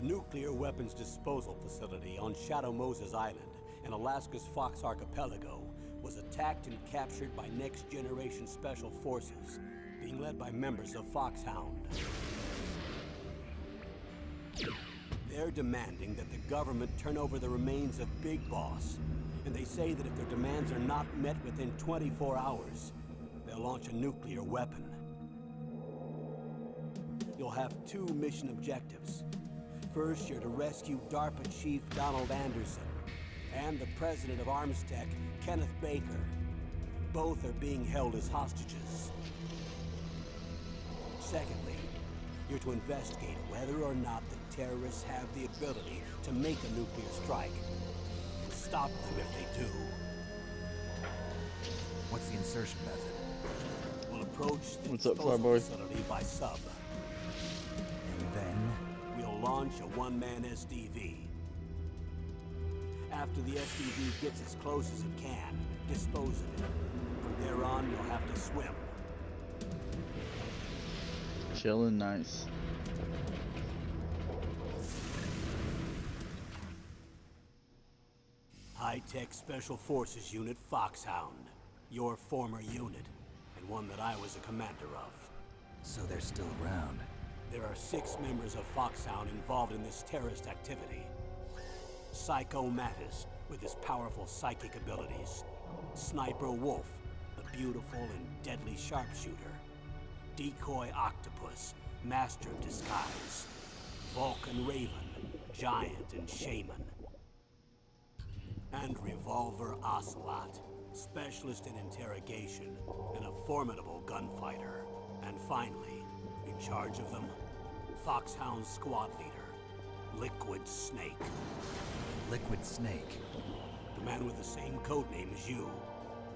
nuclear weapons disposal facility on Shadow Moses Island in Alaska's Fox Archipelago was attacked and captured by Next Generation Special Forces, being led by members of Foxhound. They're demanding that the government turn over the remains of Big Boss, and they say that if their demands are not met within 24 hours, they'll launch a nuclear weapon. You'll have two mission objectives. First, you're to rescue DARPA Chief Donald Anderson and the president of Armstech, Kenneth Baker. Both are being held as hostages. Secondly, you're to investigate whether or not the terrorists have the ability to make a nuclear strike, and stop them if they do. What's the insertion method? We'll approach the What's up, disposal Flyboy? facility by sub. And then? We'll launch a one-man SDV. After the SDV gets as close as it can, dispose of it. From there on, you'll have to swim. Chillin' nice. High-tech Special Forces Unit Foxhound. Your former unit, and one that I was a commander of. So they're still around. There are 6 members of Foxhound involved in this terrorist activity. Psycho Mattis, with his powerful psychic abilities. Sniper Wolf, the beautiful and deadly sharpshooter. Decoy Octopus, master of disguise. Vulcan Raven, giant and shaman. And Revolver Ocelot, specialist in interrogation and a formidable gunfighter. And finally, in charge of them, Foxhound squad leader, Liquid Snake. Liquid Snake. The man with the same codename as you.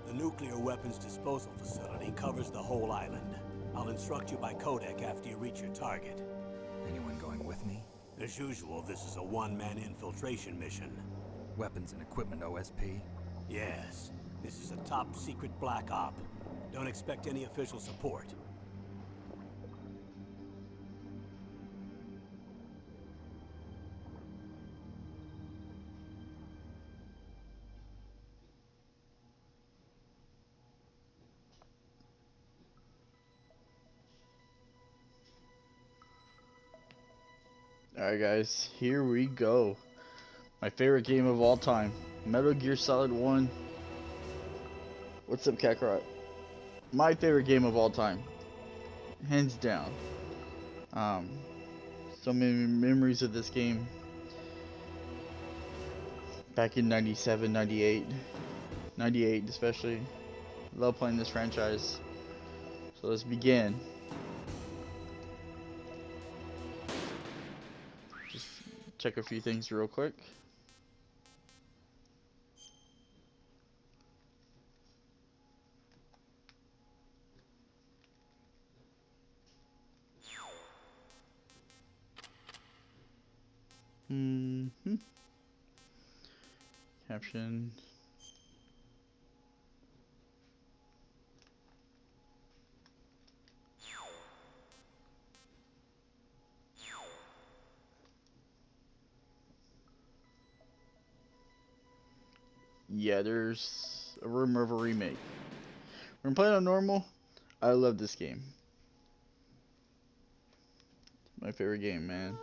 The nuclear weapons disposal facility covers the whole island. I'll instruct you by codec after you reach your target. Anyone going with me? As usual, this is a one-man infiltration mission. Weapons and equipment OSP? Yes, this is a top-secret black op. Don't expect any official support. Alright guys, here we go. My favorite game of all time. Metal Gear Solid 1. What's up, Kakarot? My favorite game of all time. Hands down. So many memories of this game. Back in 97, 98. 98 especially. Love playing this franchise. So let's begin. Just check a few things real quick. Caption. Yeah, there's a rumor of a remake. When playing on normal, I love this game. My favorite game, man.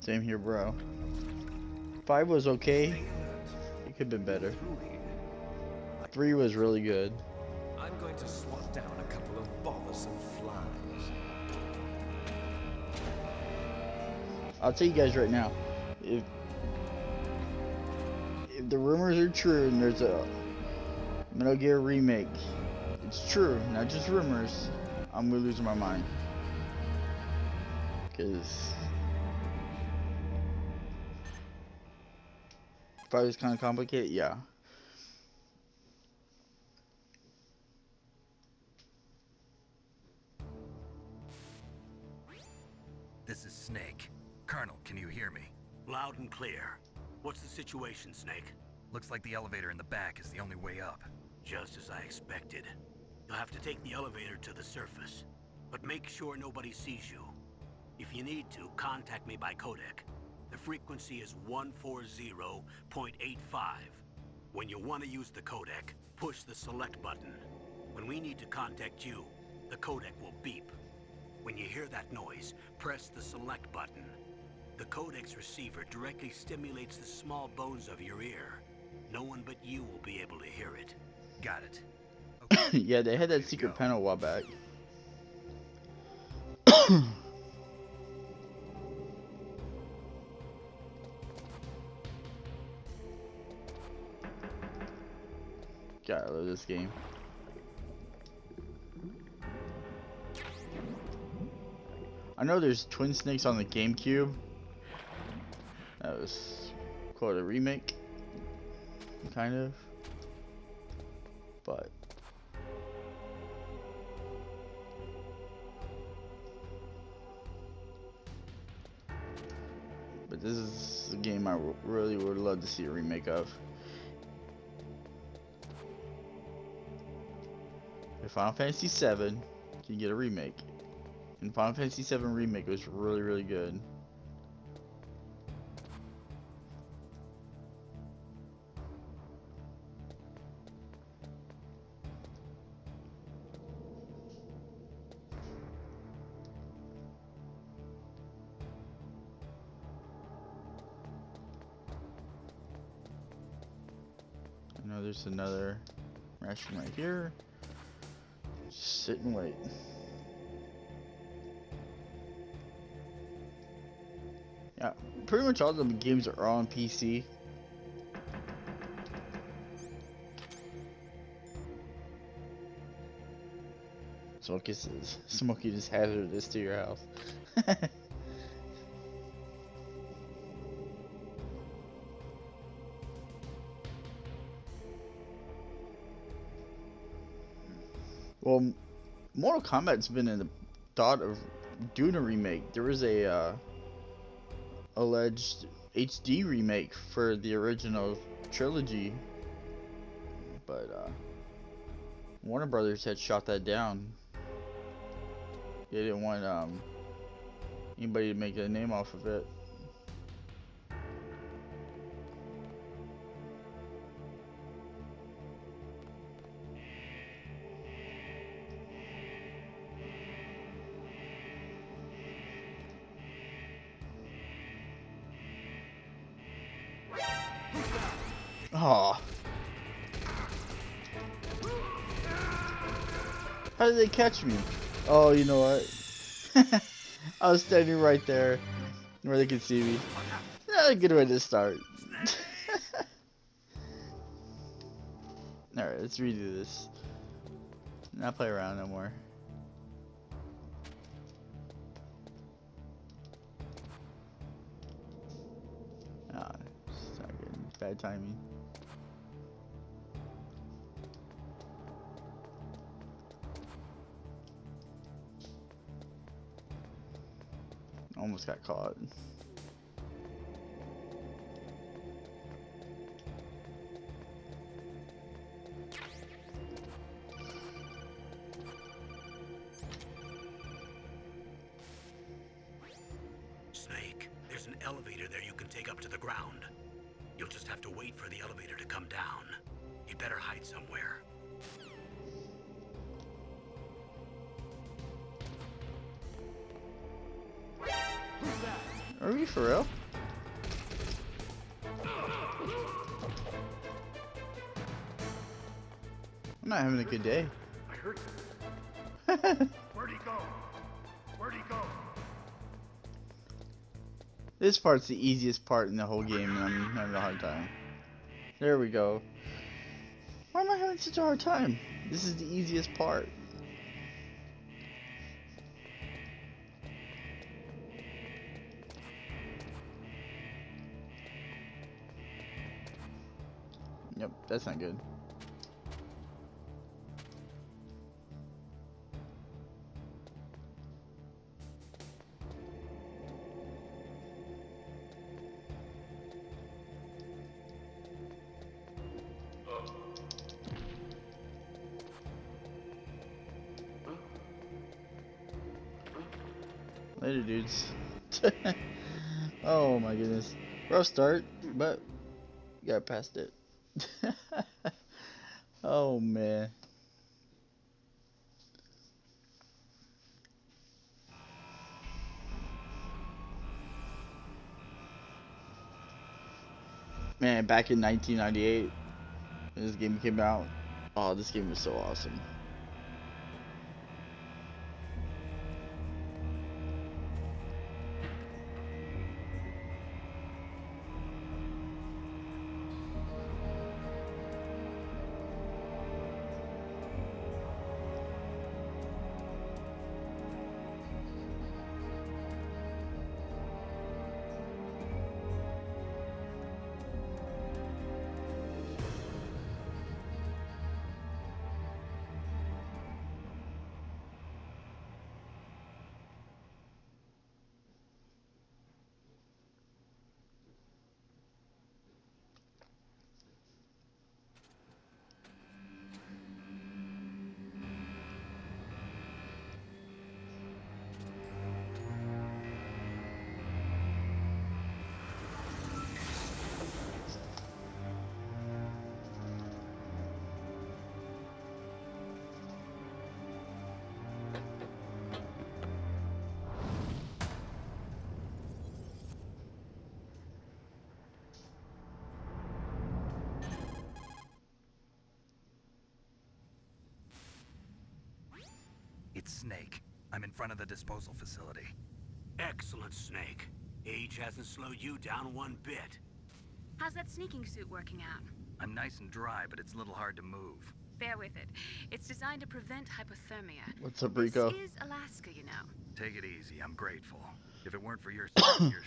Same here, bro. 5 was okay. It could have been better. 3 was really good. I'm going to swat down a couple of bothersome flies. I'll tell you guys right now, if the rumors are true and there's a Metal Gear remake, it's true, not just rumors, I'm gonna lose my mind. Probably is kind of complicated. Yeah. This is Snake. Colonel, can you hear me? Loud and clear. What's the situation, Snake? Looks like the elevator in the back is the only way up. Just as I expected. You'll have to take the elevator to the surface. But make sure nobody sees you. If you need to, contact me by codec. The frequency is 140.85. When you want to use the codec, push the select button. When we need to contact you, the codec will beep. When you hear that noise, press the select button. The codec's receiver directly stimulates the small bones of your ear. No one but you will be able to hear it. Got it. Yeah, they had that Here we secret go. panel a while back. God, I love this game. I know there's Twin Snakes on the GameCube. That was quite a remake, kind of. But this is a game I really would love to see a remake of. If Final Fantasy VII can get a remake, and Final Fantasy VII Remake was really, really good. I know there's another ration right here. Just sit and wait. Yeah, pretty much all the games are on PC. Smoking is hazardous to your health. Well, Mortal Kombat's been in the thought of doing a remake. There was a alleged HD remake for the original trilogy, but Warner Brothers had shot that down. They didn't want anybody to make a name off of it. Aw. How did they catch me? Oh, you know what? I was standing right there where they could see me. Not a good way to start. Alright, let's redo this. Not play around no more. Ah, it's not good. Bad timing. Almost got caught. Snake, there's an elevator there you can take up to the ground. You'll just have to wait for the elevator to come down. You'd better hide somewhere. Are we for real? I'm not having a good day. I heard him. Where'd he go? Where'd he go? This part's the easiest part in the whole game, and I'm having a hard time. There we go. Why am I having such a hard time? This is the easiest part. Yep, that's not good. Later, dudes. Oh my goodness. Rough start, but we got past it. Oh man. Man, back in 1998, when this game came out. Oh, this game was so awesome. It's Snake. I'm in front of the disposal facility. Excellent, Snake. Age hasn't slowed you down one bit. How's that sneaking suit working out? I'm nice and dry, but it's a little hard to move. Bear with it. It's designed to prevent hypothermia. What's up, Rico? This is Alaska, you know. Take it easy, I'm grateful. If it weren't for your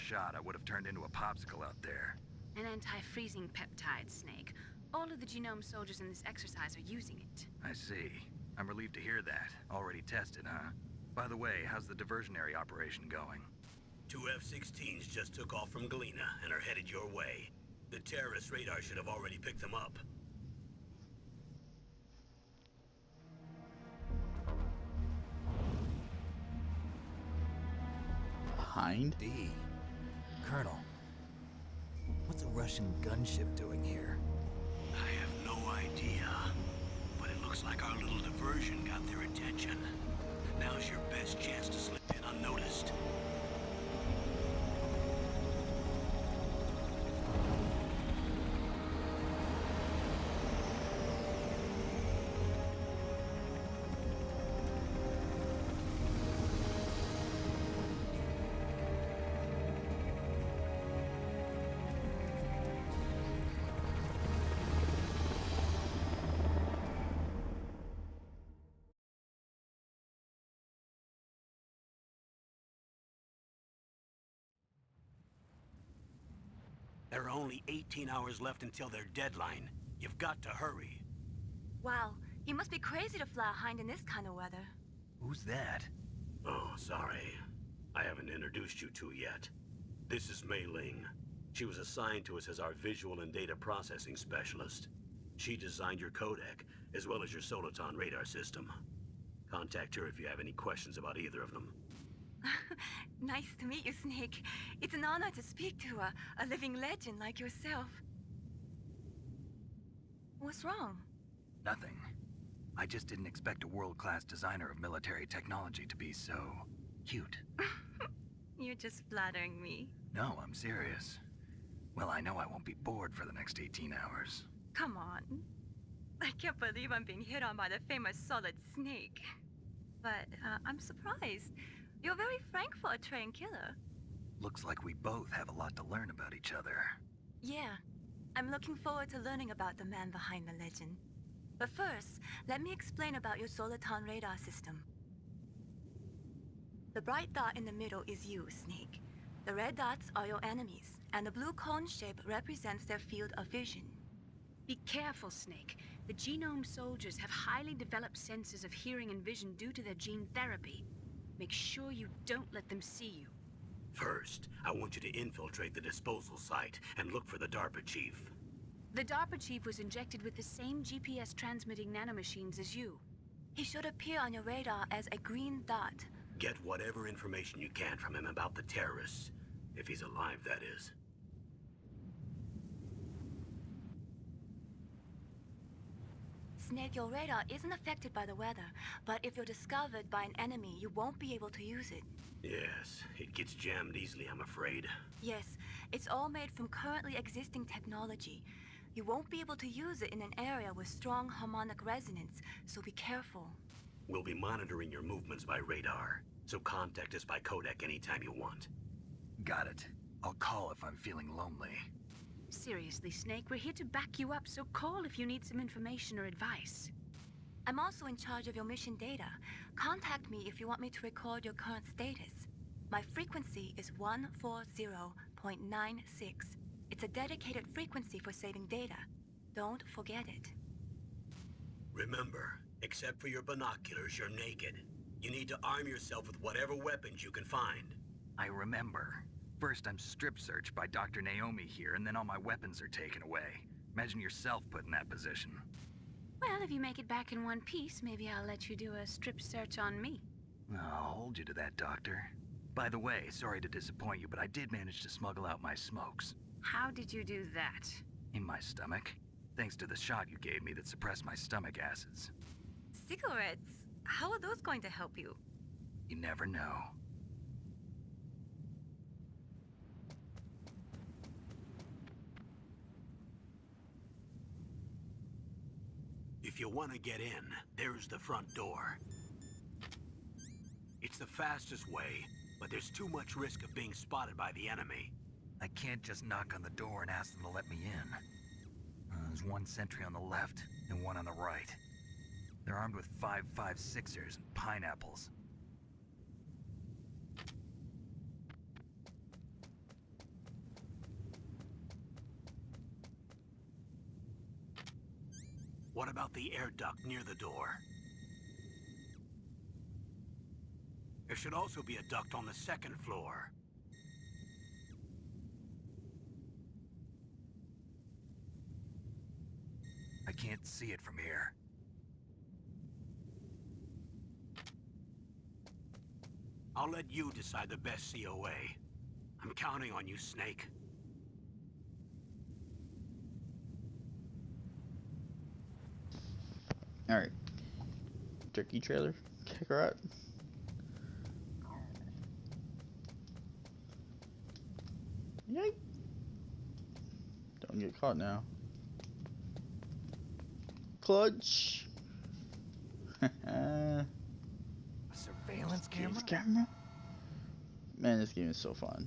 shot, I would have turned into a popsicle out there. An anti-freezing peptide, Snake. All of the genome soldiers in this exercise are using it. I see. I'm relieved to hear that. Already tested, huh? By the way, how's the diversionary operation going? 2 F-16s just took off from Galena and are headed your way. The terrorist radar should have already picked them up. Hind? D. Colonel, what's a Russian gunship doing here? I have no idea, but it looks like our little diversion got their attention. Now's your best chance to slip in unnoticed. There are only 18 hours left until their deadline. You've got to hurry. Wow, you must be crazy to fly a Hind in this kind of weather. Who's that? Oh, sorry. I haven't introduced you to yet. This is Mei Ling. She was assigned to us as our visual and data processing specialist. She designed your codec, as well as your Soliton radar system. Contact her if you have any questions about either of them. Nice to meet you, Snake. It's an honor to speak to a living legend like yourself. What's wrong? Nothing. I just didn't expect a world-class designer of military technology to be so cute. You're just flattering me. No, I'm serious. Well, I know I won't be bored for the next 18 hours. Come on. I can't believe I'm being hit on by the famous Solid Snake. But I'm surprised. You're very frank for a trained killer. Looks like we both have a lot to learn about each other. Yeah. I'm looking forward to learning about the man behind the legend. But first, let me explain about your Soliton radar system. The bright dot in the middle is you, Snake. The red dots are your enemies, and the blue cone shape represents their field of vision. Be careful, Snake. The genome soldiers have highly developed senses of hearing and vision due to their gene therapy. Make sure you don't let them see you. First, I want you to infiltrate the disposal site and look for the DARPA chief. The DARPA chief was injected with the same GPS transmitting nanomachines as you. He should appear on your radar as a green dot. Get whatever information you can from him about the terrorists. If he's alive, that is. Snake, your radar isn't affected by the weather, but if you're discovered by an enemy, you won't be able to use it. Yes, it gets jammed easily, I'm afraid. Yes, it's all made from currently existing technology. You won't be able to use it in an area with strong harmonic resonance, so be careful. We'll be monitoring your movements by radar, so contact us by codec anytime you want. Got it. I'll call if I'm feeling lonely. Seriously, Snake, we're here to back you up, so call if you need some information or advice. I'm also in charge of your mission data. Contact me if you want me to record your current status. My frequency is 140.96. It's a dedicated frequency for saving data. Don't forget it. Remember, except for your binoculars, you're naked. You need to arm yourself with whatever weapons you can find. I remember. First, I'm strip searched by Dr. Naomi here, and then all my weapons are taken away. Imagine yourself put in that position. Well, if you make it back in one piece, maybe I'll let you do a strip search on me. I'll hold you to that, Doctor. By the way, sorry to disappoint you, but I did manage to smuggle out my smokes. How did you do that? In my stomach. Thanks to the shot you gave me that suppressed my stomach acids. Cigarettes? How are those going to help you? You never know. If you want to get in, there's the front door. It's the fastest way, but there's too much risk of being spotted by the enemy. I can't just knock on the door and ask them to let me in. There's one sentry on the left and one on the right. They're armed with 5.56ers and pineapples. What about the air duct near the door? There should also be a duct on the second floor. I can't see it from here. I'll let you decide the best COA. I'm counting on you, Snake. Alright. Turkey trailer. Kakarot. Yay! Don't get caught now. Clutch! A surveillance camera? Man, this game is so fun.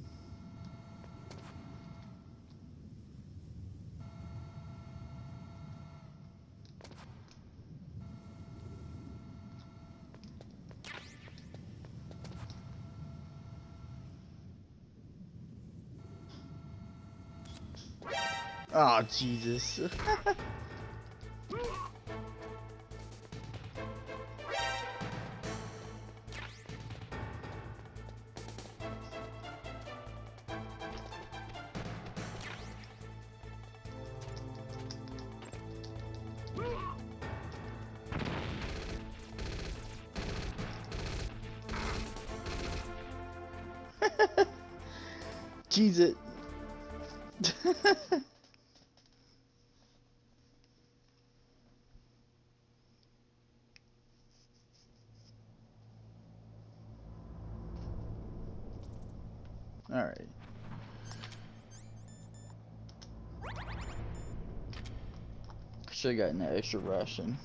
Oh, Jesus. Jeez it. Alright. Should've gotten that extra ration.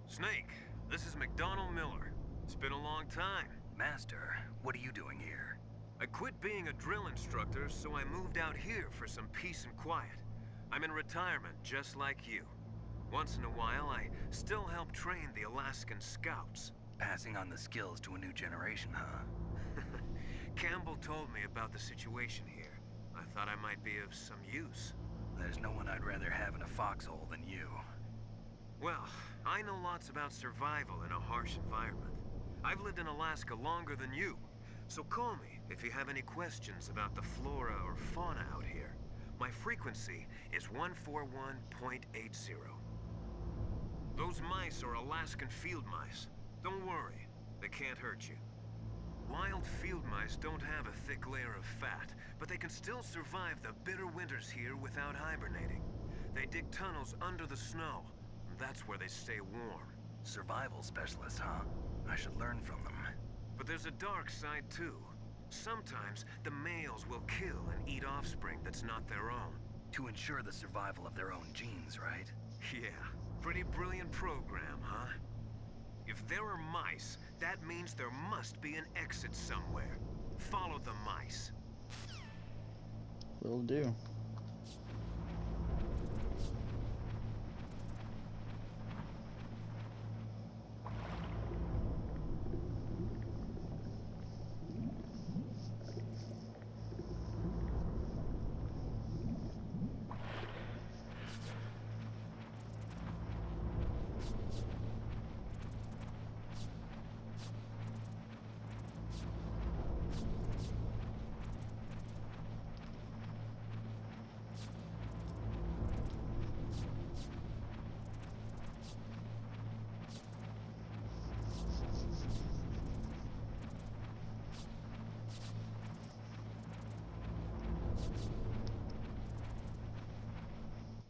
Snake, this is McDonald Miller. It's been a long time. Master, what are you doing here? I quit being a drill instructor, so I moved out here for some peace and quiet. I'm in retirement, just like you. Once in a while, I still help train the Alaskan Scouts. Passing on the skills to a new generation, huh? Campbell told me about the situation here. I thought I might be of some use. There's no one I'd rather have in a foxhole than you. Well, I know lots about survival in a harsh environment. I've lived in Alaska longer than you, so call me if you have any questions about the flora or fauna out here. My frequency is 141.80. Those mice are Alaskan field mice. Don't worry, they can't hurt you. Wild field mice don't have a thick layer of fat, but they can still survive the bitter winters here without hibernating. They dig tunnels under the snow. That's where they stay warm. Survival specialists, huh? I should learn from them. But there's a dark side too. Sometimes the males will kill and eat offspring that's not their own. To ensure the survival of their own genes, right? Yeah, pretty brilliant program, huh? If there are mice, that means there must be an exit somewhere. Follow the mice. Will do.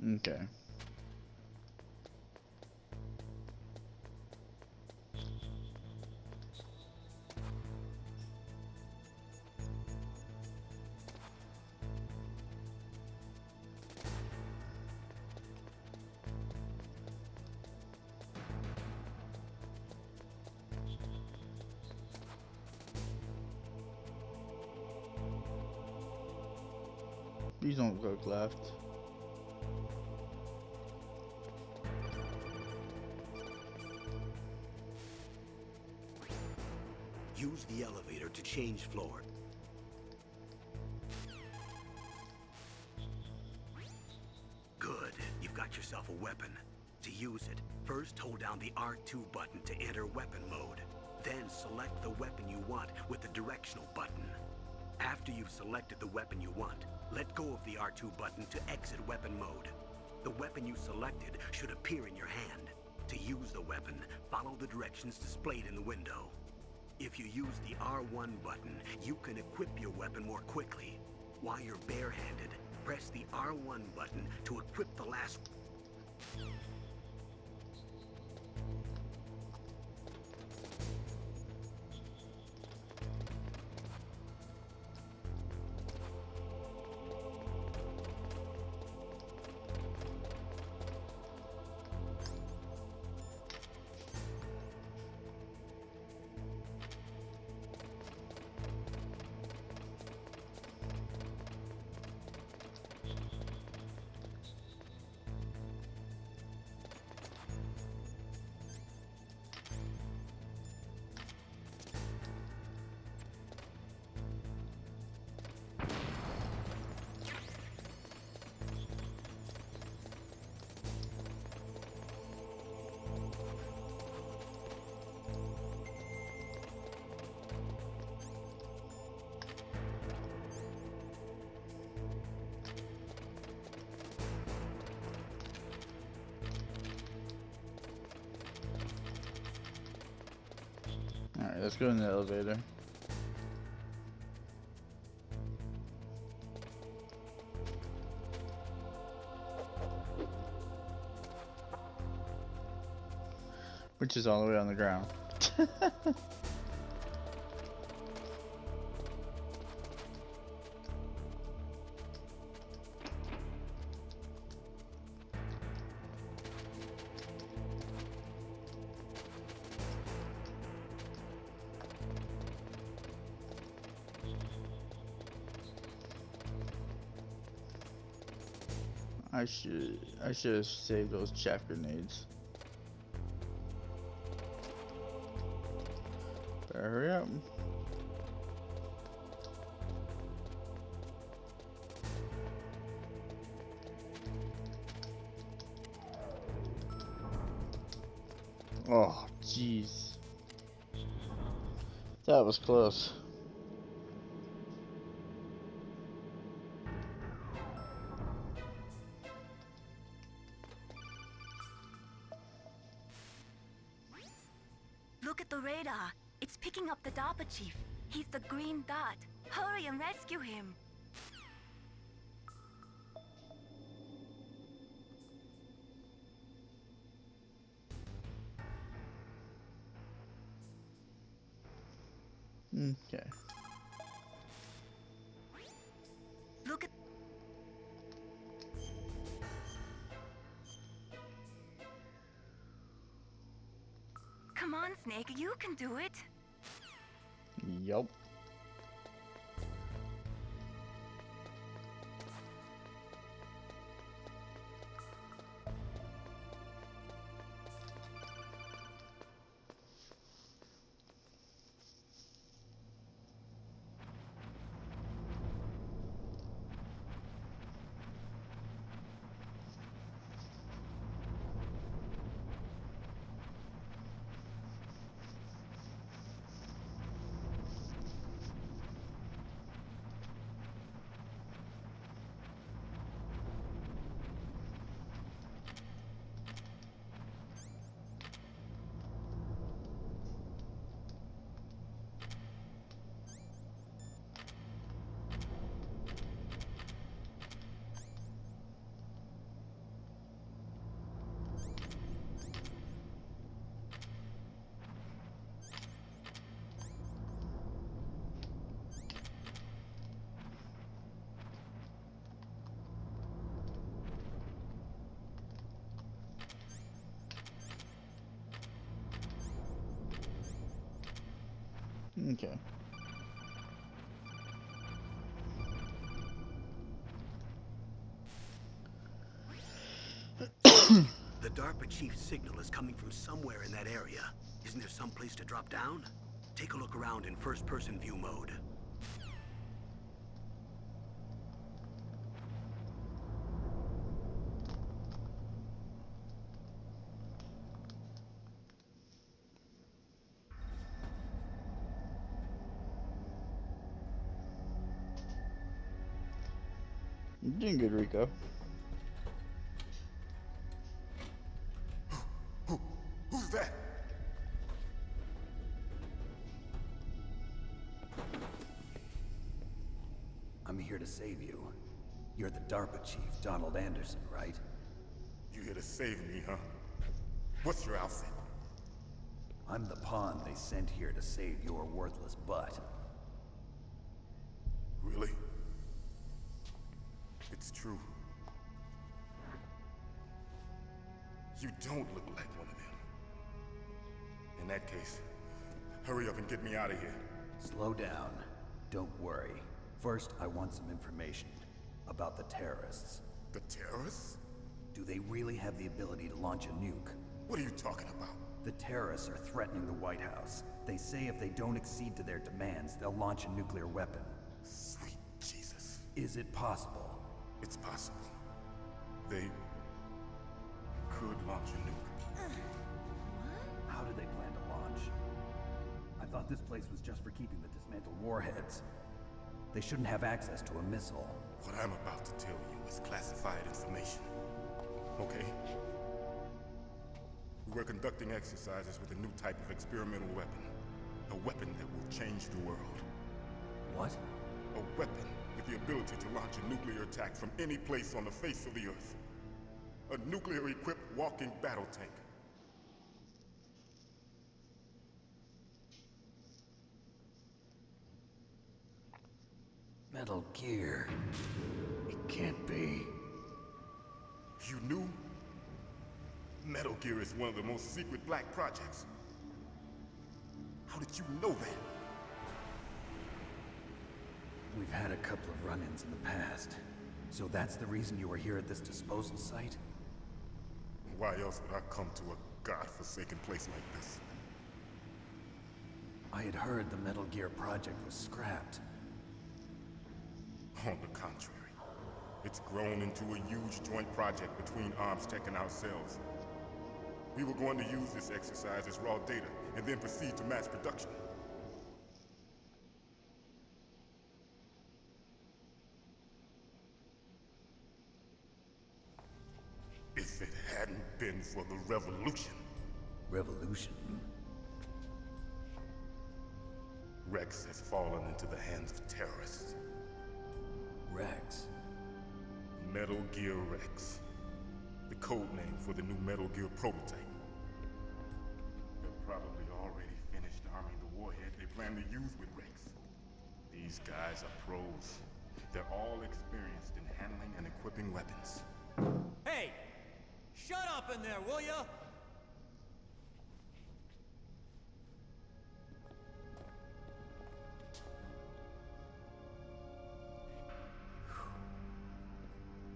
Okay. Please don't go left. Use the elevator to change floor. Good. You've got yourself a weapon. To use it, first hold down the R2 button to enter weapon mode. Then select the weapon you want with the directional button. After you've selected the weapon you want, let go of the R2 button to exit weapon mode. The weapon you selected should appear in your hand. To use the weapon, follow the directions displayed in the window. If you use the R1 button, you can equip your weapon more quickly. While you're barehanded, press the R1 button to equip the last... Alright, let's go in the elevator. Which is all the way on the ground. I should have saved those chaff grenades. Better hurry up. Oh, jeez. That was close. Look at the radar. It's picking up the DARPA chief. He's the green dot. Hurry and rescue him. Okay. Look at... Come on, Snake. You can do it. Yup. Okay. The DARPA chief's signal is coming from somewhere in that area. Isn't there some place to drop down? Take a look around in first-person view mode. You're doing good, Rico. Who's that? I'm here to save you. You're the DARPA chief, Donald Anderson, right? You here to save me, huh? What's your outfit? I'm the pawn they sent here to save your worthless butt. Really? It's true. You don't look like one of them. In that case, hurry up and get me out of here. Slow down. Don't worry. First, I want some information about the terrorists. The terrorists? Do they really have the ability to launch a nuke? What are you talking about? The terrorists are threatening the White House. They say if they don't accede to their demands, they'll launch a nuclear weapon. Sweet Jesus. Is it possible? It's possible. They could launch a nuke. How do they plan to launch? I thought this place was just for keeping the dismantled warheads. They shouldn't have access to a missile. What I'm about to tell you is classified information. Okay? We were conducting exercises with a new type of experimental weapon. A weapon that will change the world. What? A weapon with the ability to launch a nuclear attack from any place on the face of the Earth. A nuclear-equipped walking battle tank. Metal Gear. It can't be. You knew? Metal Gear is one of the most secret black projects. How did you know that? We've had a couple of run-ins in the past. So that's the reason you were here at this disposal site? Why else would I come to a godforsaken place like this? I had heard the Metal Gear project was scrapped. On the contrary, it's grown into a huge joint project between ArmsTech and ourselves. We were going to use this exercise as raw data and then proceed to mass production. If it hadn't been for the revolution, Revolution? Rex has fallen into the hands of terrorists. Rex? Metal Gear Rex. The code name for the new Metal Gear prototype. They're probably already finished arming the warhead they plan to use with Rex. These guys are pros. They're all experienced in handling and equipping weapons. Hey! Shut up in there, will ya?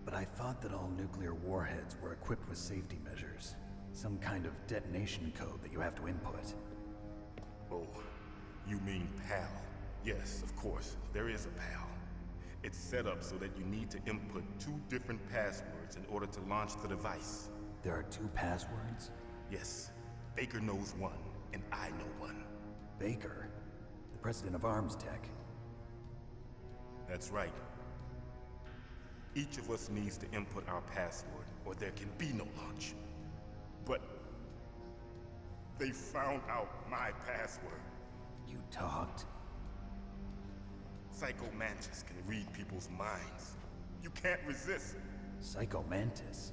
But I thought that all nuclear warheads were equipped with safety measures. Some kind of detonation code that you have to input. Oh, you mean PAL? Yes, of course, there is a PAL. It's set up so that you need to input 2 different passwords in order to launch the device. There are 2 passwords? Yes, Baker knows one, and I know one. Baker? The president of Arms Tech. That's right. Each of us needs to input our password, or there can be no launch. But they found out my password. You talked? Psycho Mantis can read people's minds. You can't resist. Psycho Mantis?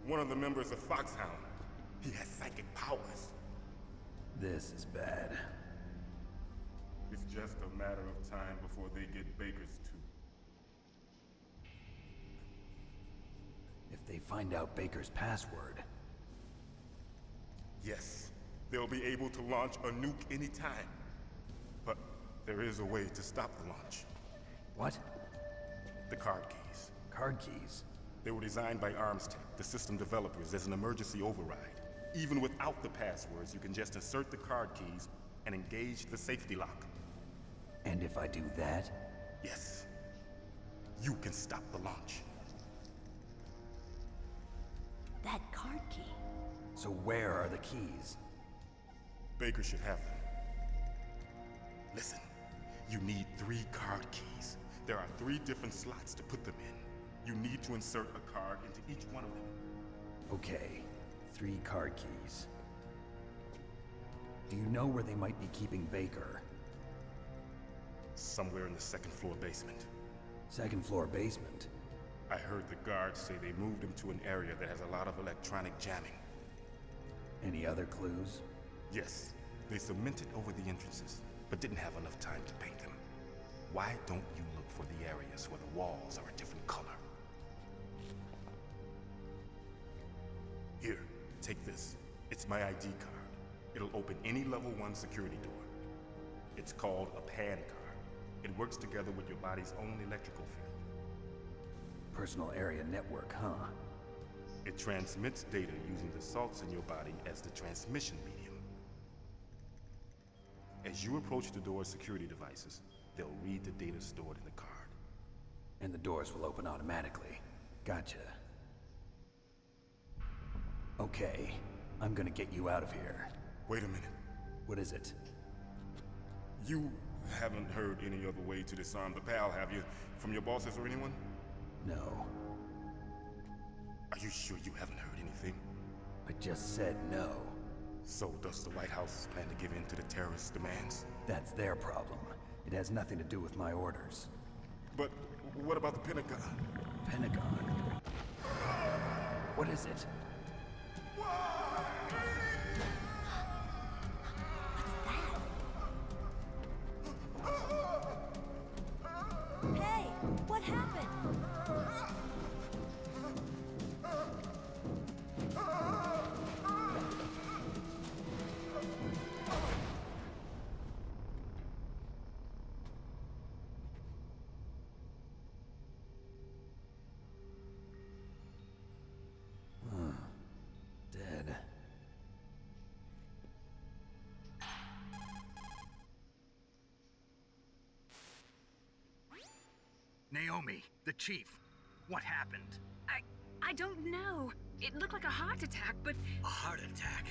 One of the members of Foxhound. He has psychic powers. This is bad. It's just a matter of time before they get Baker's too. If they find out Baker's password... Yes, they'll be able to launch a nuke anytime. But there is a way to stop the launch. What? The card keys. Card keys? They were designed by ArmsTech, the system developers, as an emergency override. Even without the passwords, you can just insert the card keys and engage the safety lock. And if I do that? Yes. You can stop the launch. That card key. So where are the keys? Baker should have them. Listen, you need 3 card keys. There are 3 different slots to put them in. You need to insert a card into each one of them. Okay, 3 card keys. Do you know where they might be keeping Baker? Somewhere in the 2nd floor basement. 2nd floor basement? I heard the guards say they moved him to an area that has a lot of electronic jamming. Any other clues? Yes, they cemented over the entrances, but didn't have enough time to paint them. Why don't you look for the areas where the walls are a different color? Here, take this. It's my ID card. It'll open any level 1 security door. It's called a PAN card. It works together with your body's own electrical field. Personal area network, huh? It transmits data using the salts in your body as the transmission medium. As you approach the door's security devices, they'll read the data stored in the card. And the doors will open automatically. Gotcha. Okay, I'm gonna get you out of here. Wait a minute. What is it? You haven't heard any other way to disarm the PAL, have you? From your bosses or anyone? No. Are you sure you haven't heard anything? I just said no. So does the White House plan to give in to the terrorists' demands? That's their problem. It has nothing to do with my orders. But what about the Pentagon? Pentagon? What is it? Hey, what happened? Dead. Naomi, the chief. What happened? I don't know. It looked like a heart attack, but... A heart attack?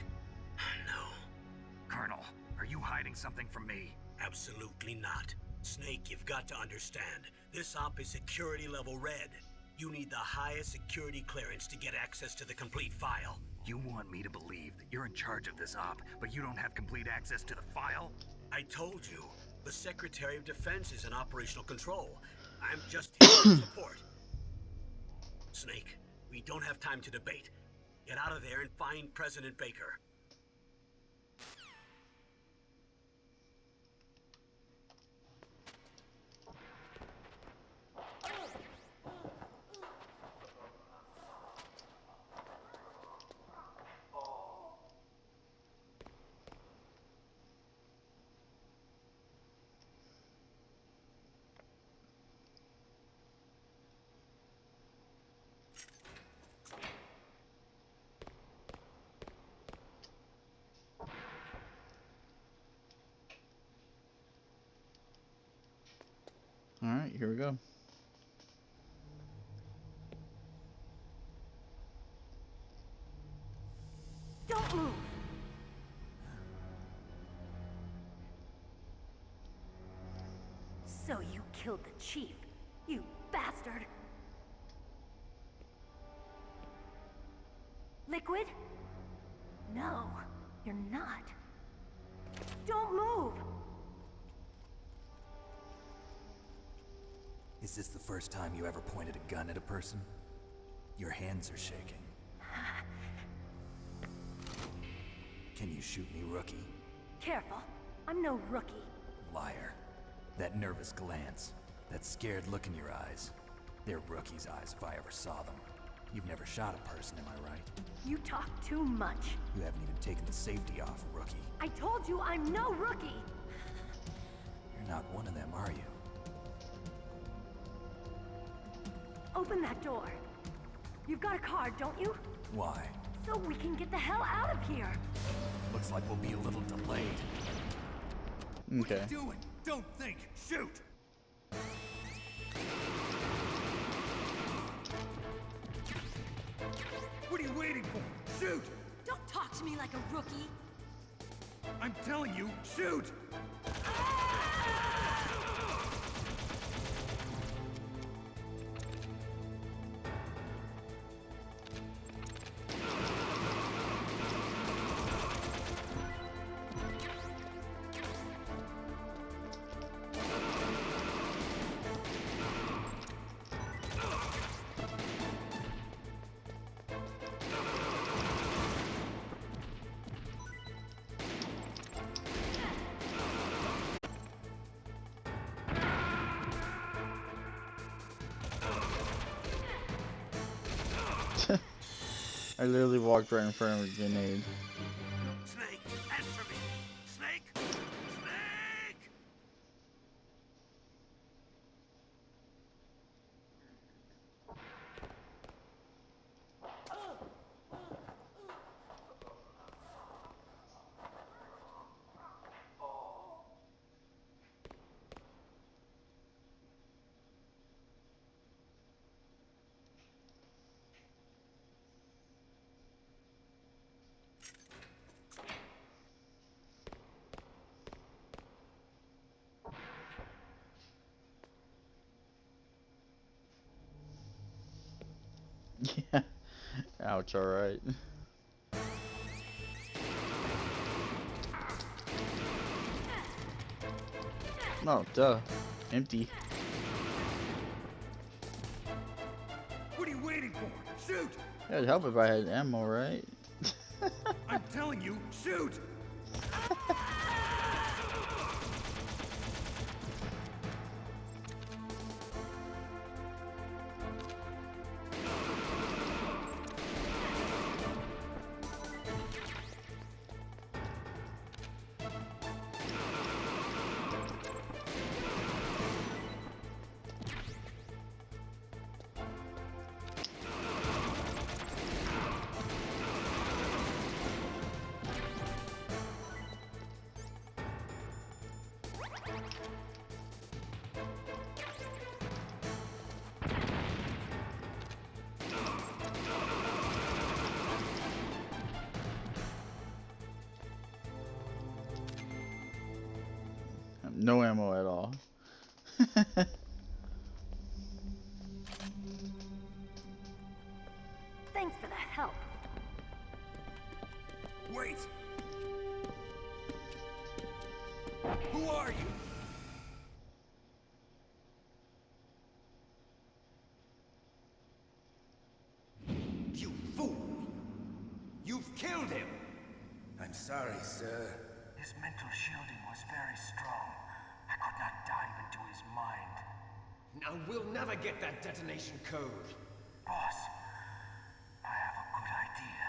No. Colonel, are you hiding something from me? Absolutely not. Snake, you've got to understand. This op is security level red. You need the highest security clearance to get access to the complete file. You want me to believe that you're in charge of this op, but you don't have complete access to the file? I told you, the Secretary of Defense is in operational control. I'm just here to support. Snake, we don't have time to debate. Get out of there and find President Baker. Alright, here we go. Don't move! So you killed the chief, you bastard! Liquid? No, you're not. Don't move! Is this the first time you ever pointed a gun at a person? Your hands are shaking. Can you shoot me, rookie? Careful, I'm no rookie. Liar. That nervous glance, that scared look in your eyes. They're rookie's eyes if I ever saw them. You've never shot a person, am I right? You talk too much. You haven't even taken the safety off, rookie. I told you I'm no rookie! You're not one of them, are you? Open that door. You've got a card, don't you? Why? So we can get the hell out of here. Looks like we'll be a little delayed. Okay. What are you doing? Don't think. Shoot! What are you waiting for? Shoot! Don't talk to me like a rookie. I'm telling you, shoot! I literally walked right in front of a grenade. Snake, answer me! Snake! Snake! Yeah. Ouch, alright. No, duh. Empty. What are you waiting for? Shoot! It'd help if I had ammo, right? I'm telling you, shoot! No ammo at all. Thanks for the help. Wait! Who are you? You fool! You've killed him! I'm sorry, sir. His mental shielding was very strong. I could not dive into his mind. Now we'll never get that detonation code. Boss, I have a good idea.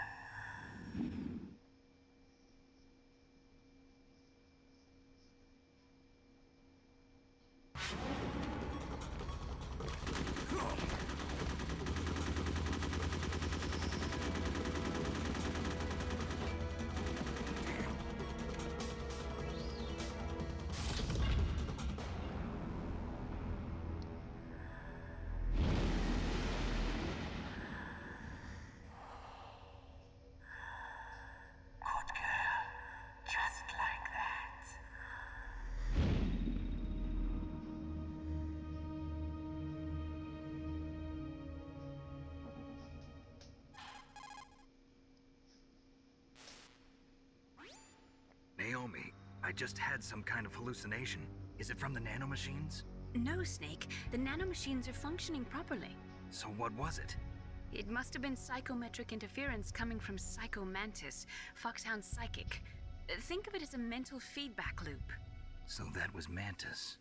Good girl. Just like that. Naomi, I just had some kind of hallucination. Is it from the nanomachines? No, Snake. The nanomachines are functioning properly. So what was it? It must have been psychometric interference coming from Psycho Mantis, Foxhound's psychic. Think of it as a mental feedback loop. So that was Mantis.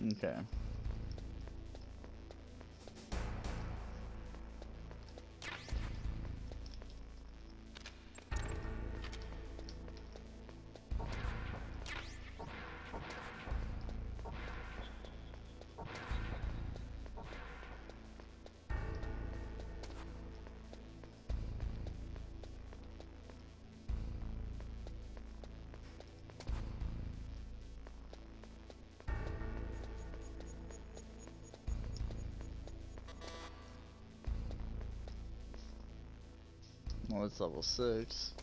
Okay. Well, it's level 6.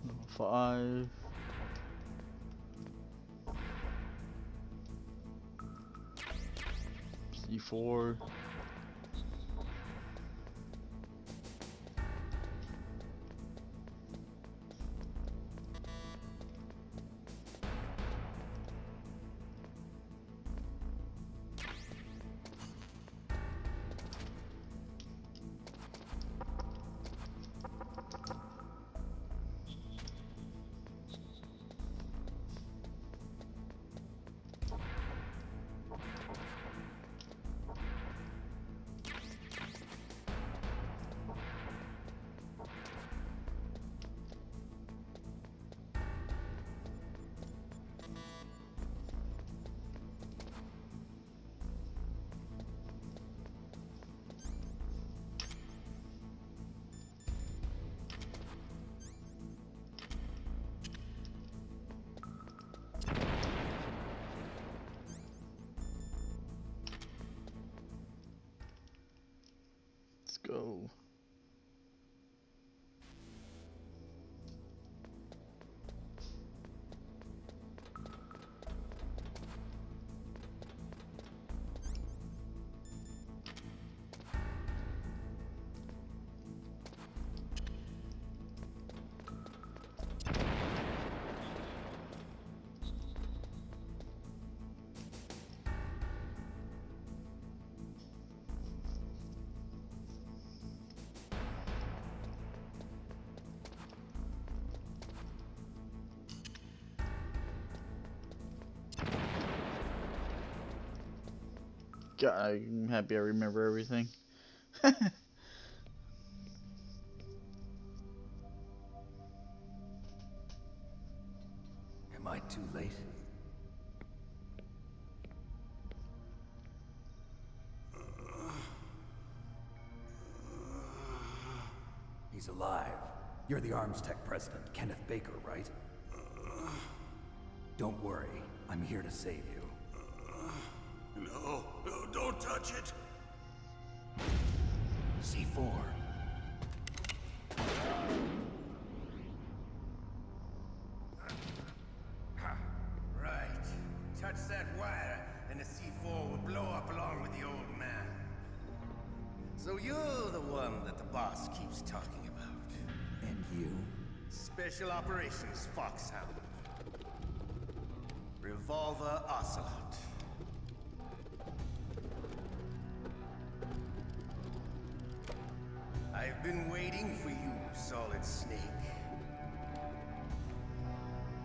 Level 5. C4. Let's go. God, I'm happy I remember everything. Am I too late? He's alive. You're the Arms Tech president, Kenneth Baker, right? Don't worry. I'm here to save you. No, don't touch it. C4. Right. Touch that wire, and the C4 will blow up along with the old man. So you're the one that the boss keeps talking about. And you? Special Operations Foxhound. Revolver Ocelot. I've been waiting for you, Solid Snake.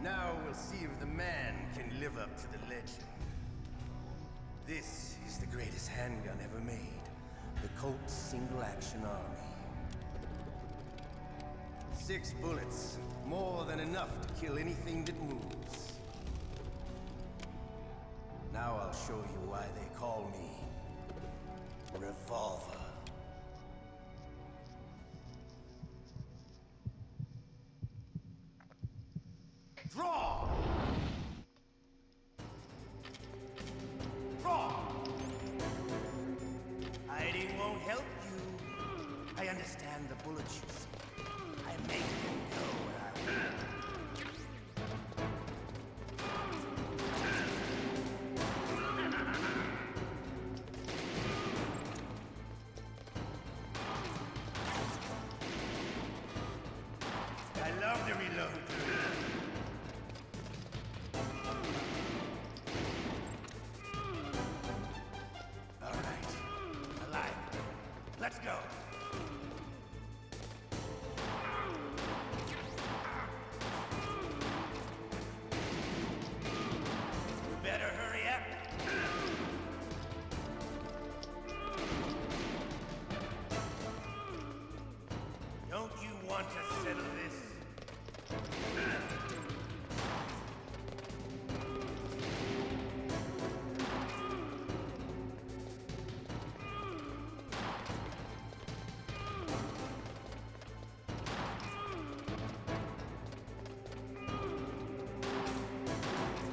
Now we'll see if the man can live up to the legend. This is the greatest handgun ever made. The Colt Single Action Army. 6 bullets, more than enough to kill anything that moves. Now I'll show you why they call me Revolver. Draw! Draw! Hiding won't help you. I understand the bullets you see. I make them go where I will. I love to reload. All right. Alive. Let's go. You better hurry up. Don't you want to settle this?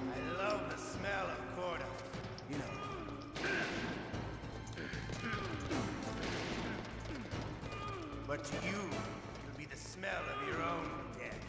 I love the smell of Corda. You know. But to you, it'll be the smell of your own death.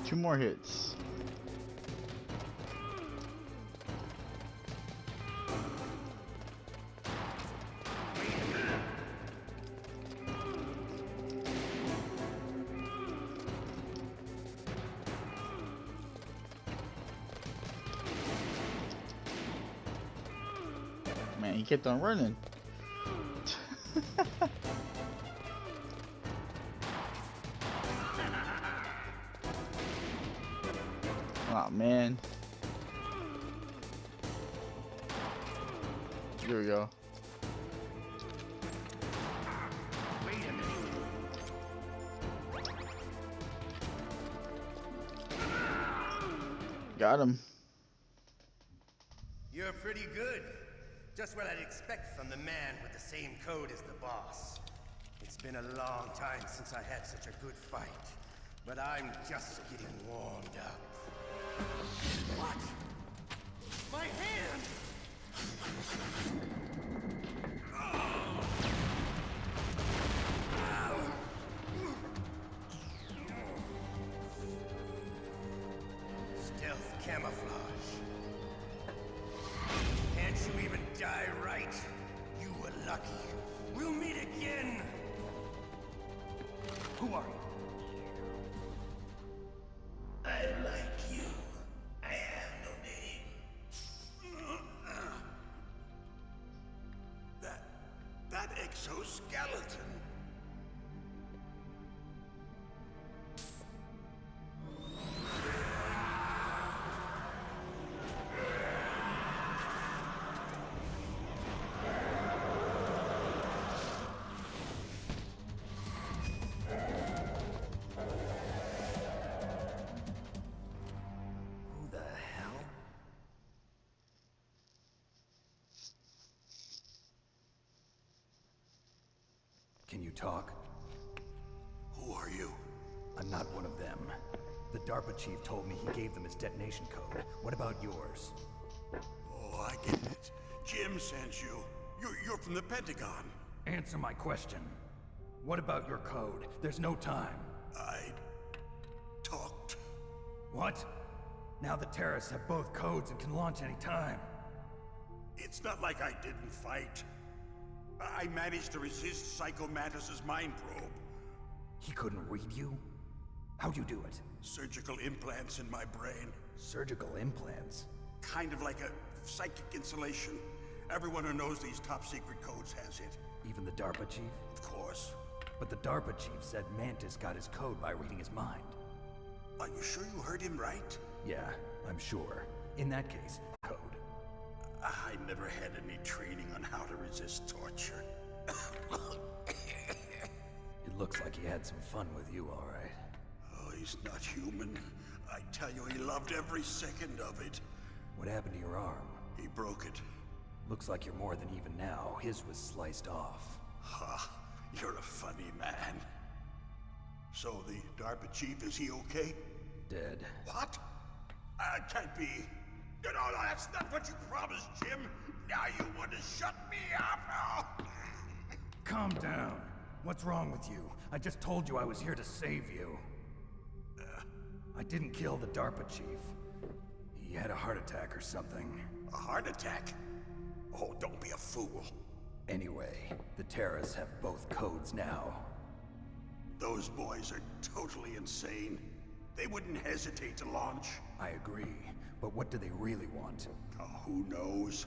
Two more hits. Man, he kept on running. Oh man. Here we go. Wait a minute. Got him. You're pretty good. Just what I'd expect from the man with the same code as the boss. It's been a long time since I had such a good fight, but I'm just getting warmed up. What? My hand! Stealth camouflage. Can't you even die right? You were lucky. We'll meet again! Who are you? I like you. I have no name. That exoskeleton. Who the hell? Can you talk? Who are you? I'm not one of them. The DARPA chief told me he gave them his detonation code. What about yours? Oh, I get it. Jim sent you. You're from the Pentagon. Answer my question. What about your code? There's no time. I talked. What? Now the terrorists have both codes and can launch any time. It's not like I didn't fight. I managed to resist Psycho Mantis's mind probe. He couldn't read you? How'd you do it? Surgical implants in my brain. Surgical implants? Kind of like a psychic insulation. Everyone who knows these top secret codes has it. Even the DARPA chief? Of course. But the DARPA chief said Mantis got his code by reading his mind. Are you sure you heard him right? Yeah, I'm sure. In that case, code. I never had any training on how to resist torture. It looks like he had some fun with you, all right. Oh, he's not human. I tell you, he loved every second of it. What happened to your arm? He broke it. Looks like you're more than even now. His was sliced off. Ha, you're a funny man. So the DARPA chief, is he okay? Dead. What? Can't be. No, that's not what you promised, Jim. Now you want to shut me up? Oh. Calm down. What's wrong with you? I just told you I was here to save you. I didn't kill the DARPA chief. He had a heart attack or something. A heart attack? Oh, don't be a fool. Anyway, the terrorists have both codes now. Those boys are totally insane. They wouldn't hesitate to launch. I agree, but what do they really want? Oh, who knows?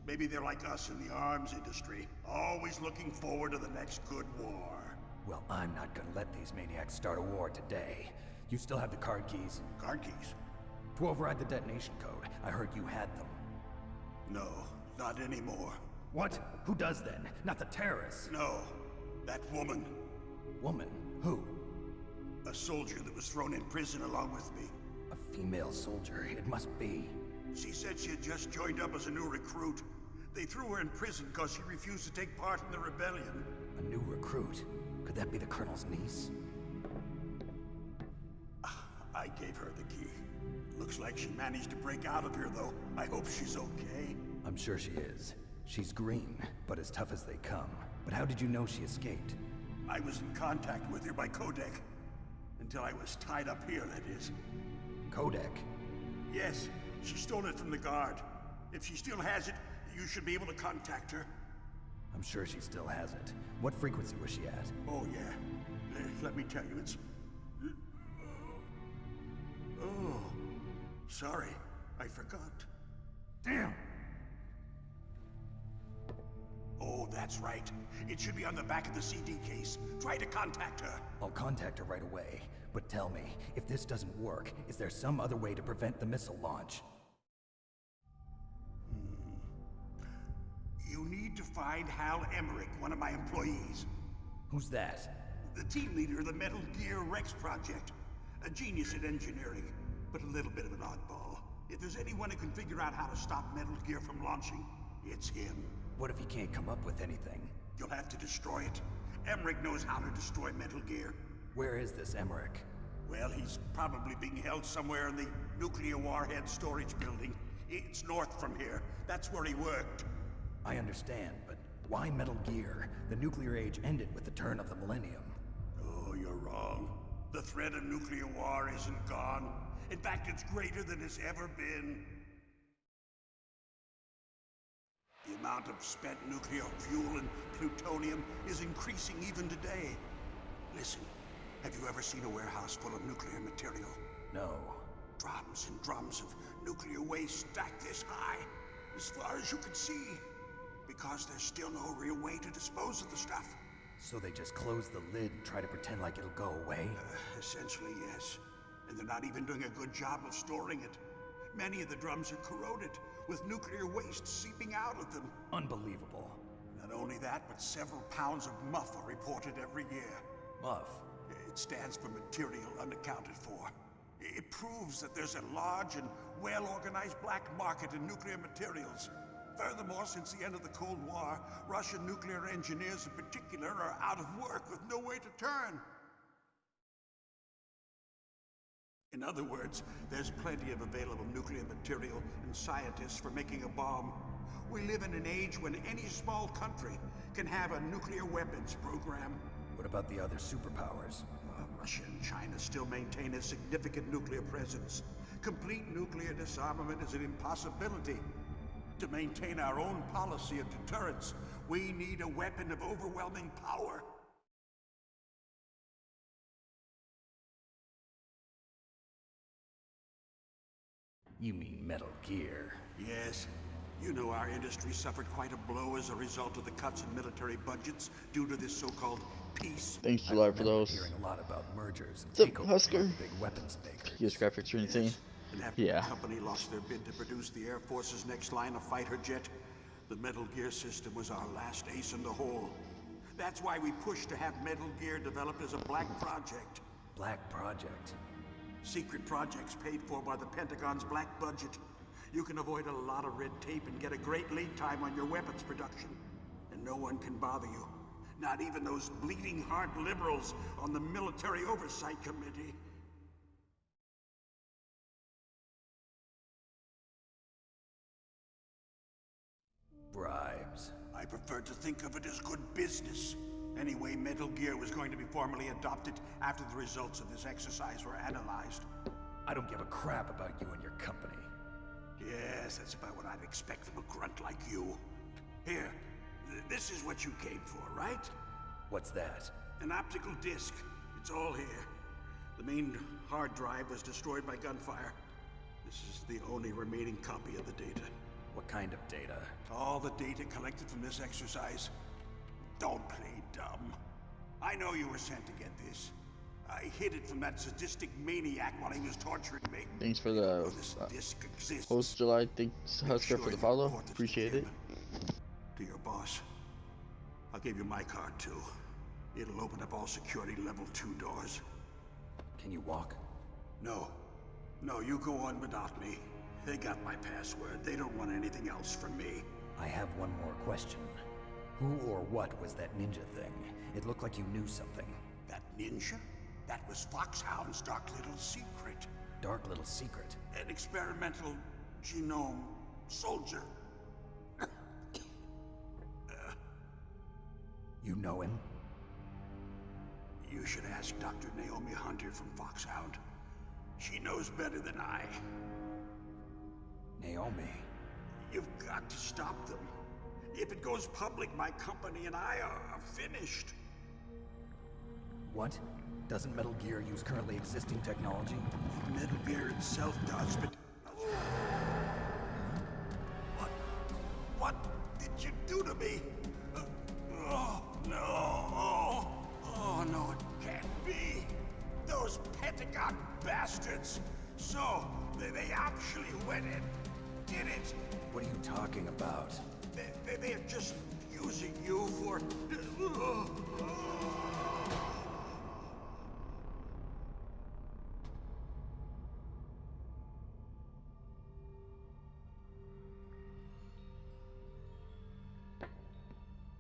Maybe they're like us in the arms industry, always looking forward to the next good war. Well, I'm not gonna let these maniacs start a war today. You still have the card keys? Card keys? To override the detonation code. I heard you had them. No, not anymore. What? Who does then? Not the terrorists? No, that woman. Woman? Who? A soldier that was thrown in prison along with me. A female soldier, it must be. She said she had just joined up as a new recruit. They threw her in prison because she refused to take part in the rebellion. A new recruit? Could that be the Colonel's niece? I gave her the key. Looks like she managed to break out of here, though. I hope she's okay. I'm sure she is. She's green, but as tough as they come. But how did you know she escaped? I was in contact with her by codec. Until I was tied up here, that is. Codec? Yes, she stole it from the guard. If she still has it, you should be able to contact her. I'm sure she still has it. What frequency was she at? Oh, yeah. Let me tell you, it's... Oh, sorry. I forgot. Damn! That's right. It should be on the back of the CD case. Try to contact her. I'll contact her right away. But tell me, if this doesn't work, is there some other way to prevent the missile launch? You need to find Hal Emmerich, one of my employees. Who's that? The team leader of the Metal Gear Rex project. A genius at engineering, but a little bit of an oddball. If there's anyone who can figure out how to stop Metal Gear from launching, it's him. What if he can't come up with anything? You'll have to destroy it. Emmerich knows how to destroy Metal Gear. Where is this Emmerich? Well, he's probably being held somewhere in the nuclear warhead storage building. It's north from here. That's where he worked. I understand, but why Metal Gear? The nuclear age ended with the turn of the millennium. Oh, you're wrong. The threat of nuclear war isn't gone. In fact, it's greater than it's ever been. The amount of spent nuclear fuel and plutonium is increasing even today. Listen, have you ever seen a warehouse full of nuclear material? No. Drums and drums of nuclear waste stacked this high, as far as you can see. Because there's still no real way to dispose of the stuff. So they just close the lid and try to pretend like it'll go away? Essentially, yes. And they're not even doing a good job of storing it. Many of the drums are corroded, with nuclear waste seeping out of them. Unbelievable. Not only that, but several pounds of MUF are reported every year. MUF? It stands for material unaccounted for. It proves that there's a large and well-organized black market in nuclear materials. Furthermore, since the end of the Cold War, Russian nuclear engineers in particular are out of work with no way to turn. In other words, there's plenty of available nuclear material and scientists for making a bomb. We live in an age when any small country can have a nuclear weapons program. What about the other superpowers? Russia and China still maintain a significant nuclear presence. Complete nuclear disarmament is an impossibility. To maintain our own policy of deterrence, we need a weapon of overwhelming power. You mean Metal Gear? Yes. You know our industry suffered quite a blow as a result of the cuts in military budgets due to this so-called peace. Thanks a lot for those. Hearing a lot about mergers and What's up, Husker? big weapons makers. Yes, graphics are insane. And after the company lost their bid to produce the Air Force's next line of fighter jet, the Metal Gear system was our last ace in the hole. That's why we pushed to have Metal Gear developed as a black project. Black project? Secret projects paid for by the Pentagon's black budget. You can avoid a lot of red tape and get a great lead time on your weapons production. And no one can bother you. Not even those bleeding heart liberals on the Military Oversight Committee. Bribes. I prefer to think of it as good business. Anyway, Metal Gear was going to be formally adopted after the results of this exercise were analyzed. I don't give a crap about you and your company. Yes, that's about what I'd expect from a grunt like you. Here, this is what you came for, right? What's that? An optical disc. It's all here. The main hard drive was destroyed by gunfire. This is the only remaining copy of the data. What kind of data? All the data collected from this exercise. Don't play dumb. I know you were sent to get this. I hid it from that sadistic maniac while he was torturing me. Thanks for the host July. Thanks Husker for the follow. Appreciate it. To your boss. I'll give you my card too. It'll open up all security level 2 doors. Can you walk? No. No, you go on without me. They got my password. They don't want anything else from me. I have one more question. Who or what was that ninja thing? It looked like you knew something. That ninja? That was Foxhound's dark little secret. Dark little secret? An experimental genome soldier. You know him? You should ask Dr. Naomi Hunter from Foxhound. She knows better than I. Naomi? You've got to stop them. If it goes public, my company and I are finished. What? Doesn't Metal Gear use currently existing technology? Metal Gear itself does, but... What did you do to me? experiments. So, they actually went and did it. What are you talking about? They're just using you for...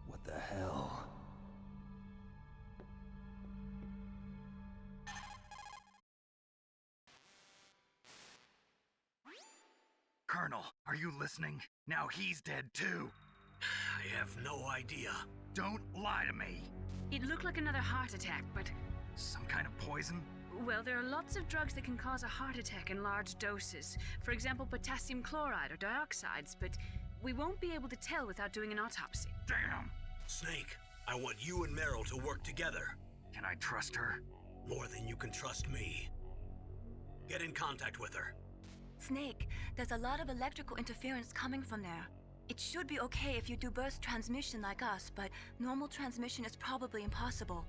What the hell? Colonel, are you listening? Now he's dead too. I have no idea. Don't lie to me. It looked like another heart attack, but... Some kind of poison? Well, there are lots of drugs that can cause a heart attack in large doses. For example, potassium chloride or dioxides, but we won't be able to tell without doing an autopsy. Damn! Snake, I want you and Meryl to work together. Can I trust her? More than you can trust me. Get in contact with her. Snake, there's a lot of electrical interference coming from there. It should be okay if you do burst transmission like us, but normal transmission is probably impossible.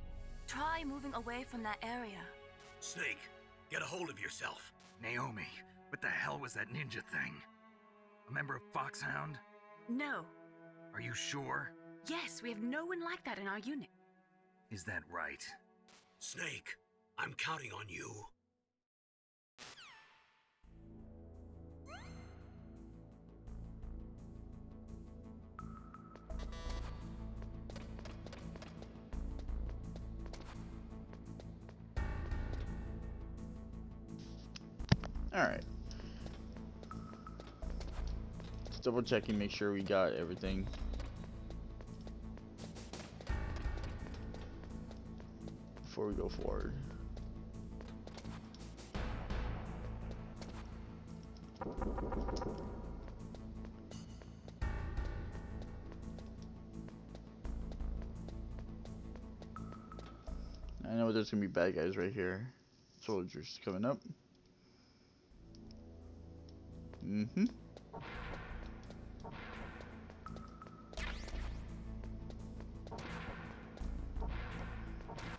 Try moving away from that area. Snake, get a hold of yourself. Naomi, what the hell was that ninja thing? A member of Foxhound? No. Are you sure? Yes, we have no one like that in our unit. Is that right? Snake, I'm counting on you. Alright. Just double checking, make sure we got everything. Before we go forward. I know there's gonna be bad guys right here. Soldiers coming up. Mm-hmm.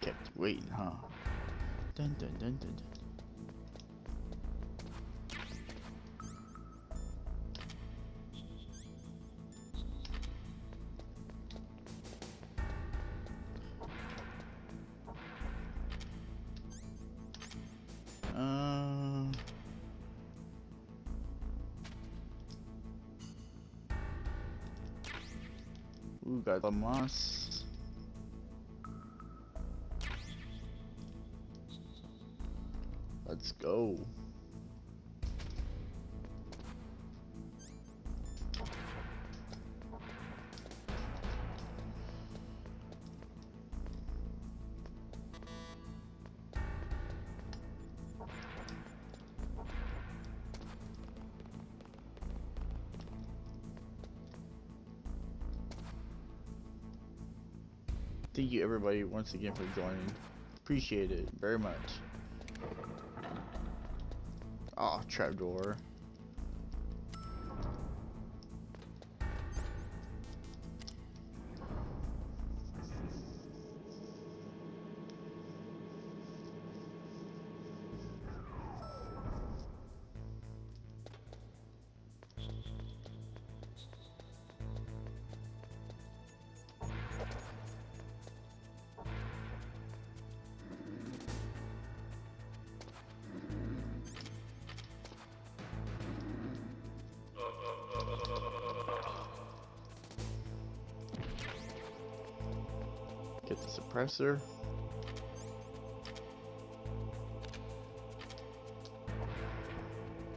Kept waiting, huh? Dun dun dun dun dun. Ooh, got the moss. Let's go. Thank you everybody once again for joining. Appreciate it very much. Oh, trapdoor. Get the suppressor.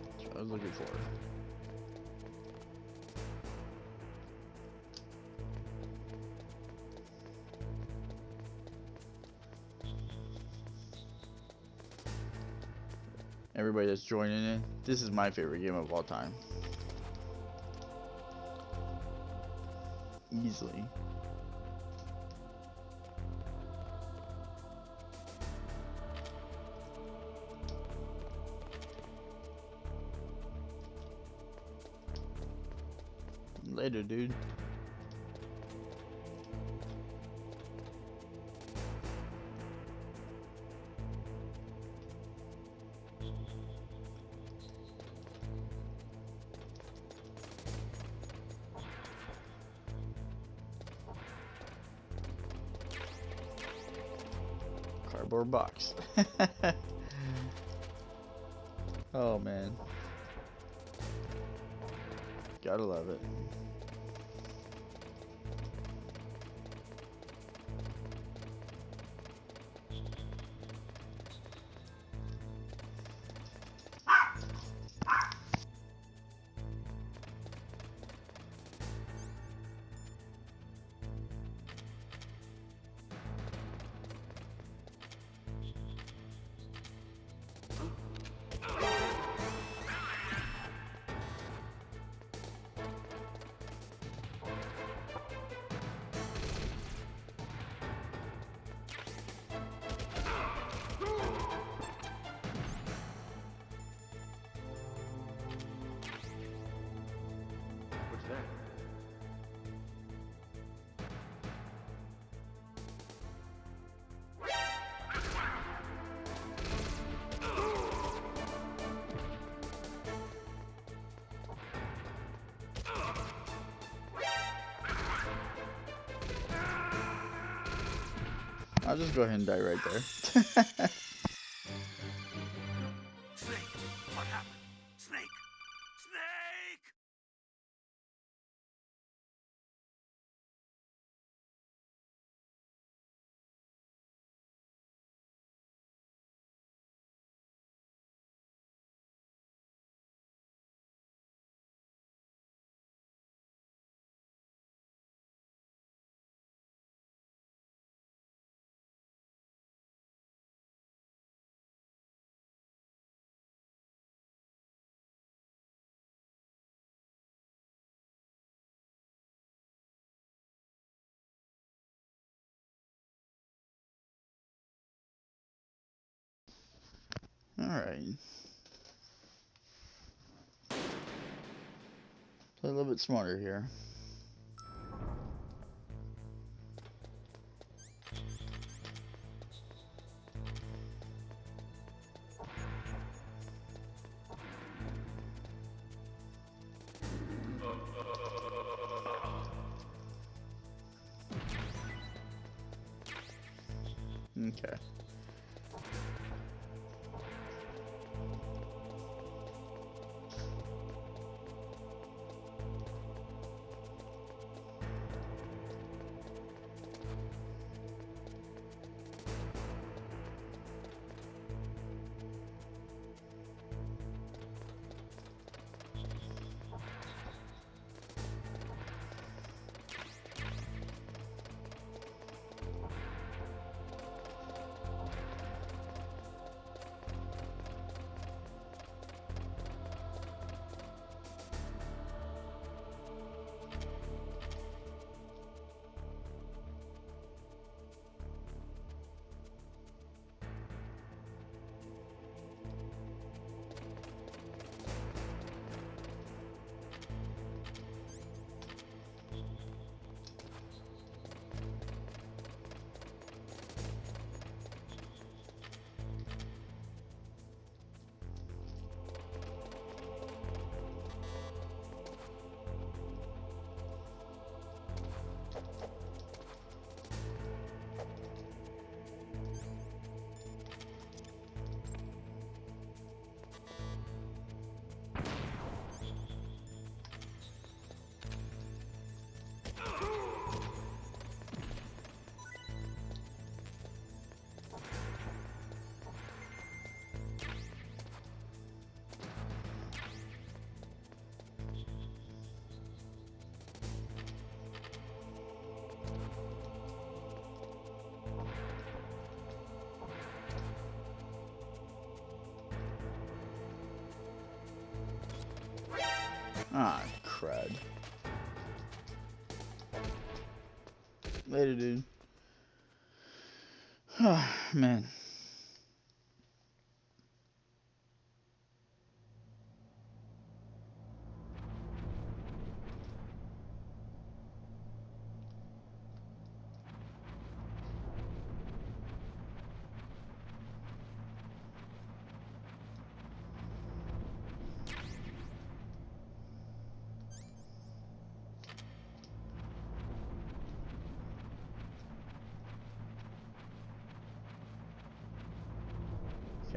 That's what I was looking for. Everybody that's joining in, this is my favorite game of all time. Easily. Later, dude. cardboard box. Oh man. Gotta love it. What's that? I'll just go ahead and die right there. Snake! What happened? Snake! Snake! Alright. Play a little bit smarter here. Okay. Ah, crud. Later, dude. Oh, man.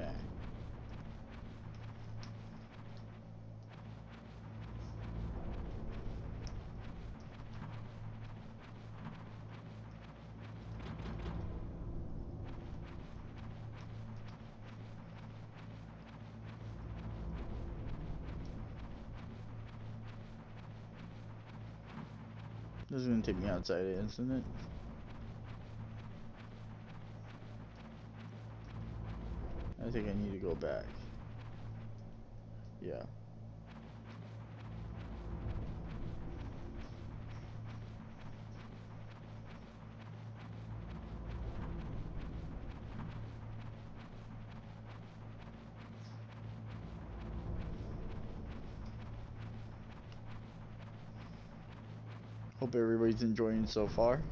Okay. This is gonna take me outside, isn't it? I think I need to go back. Yeah. Hope everybody's enjoying so far.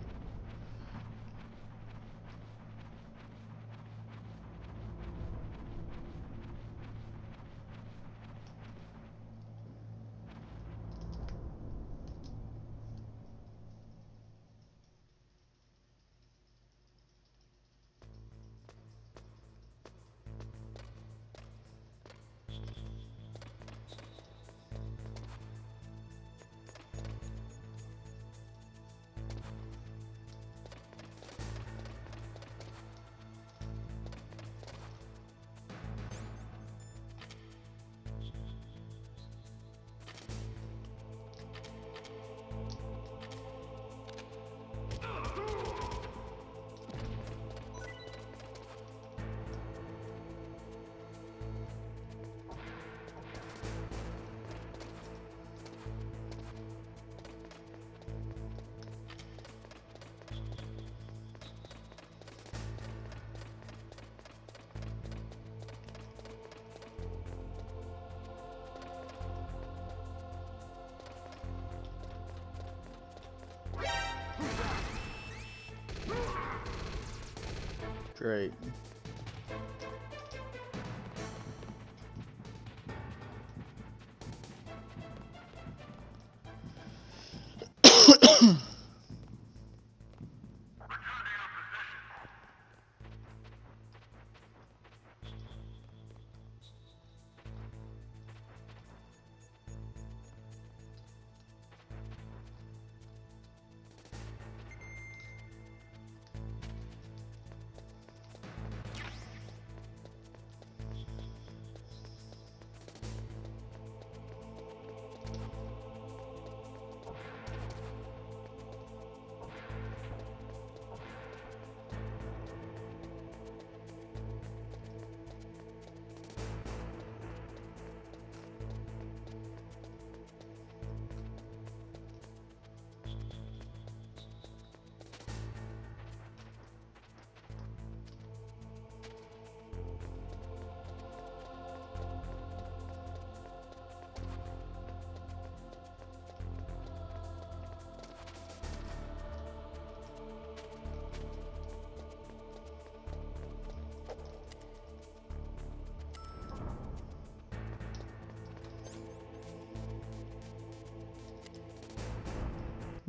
Great.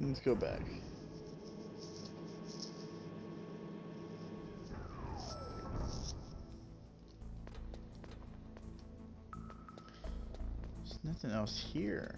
Let's go back. There's nothing else here.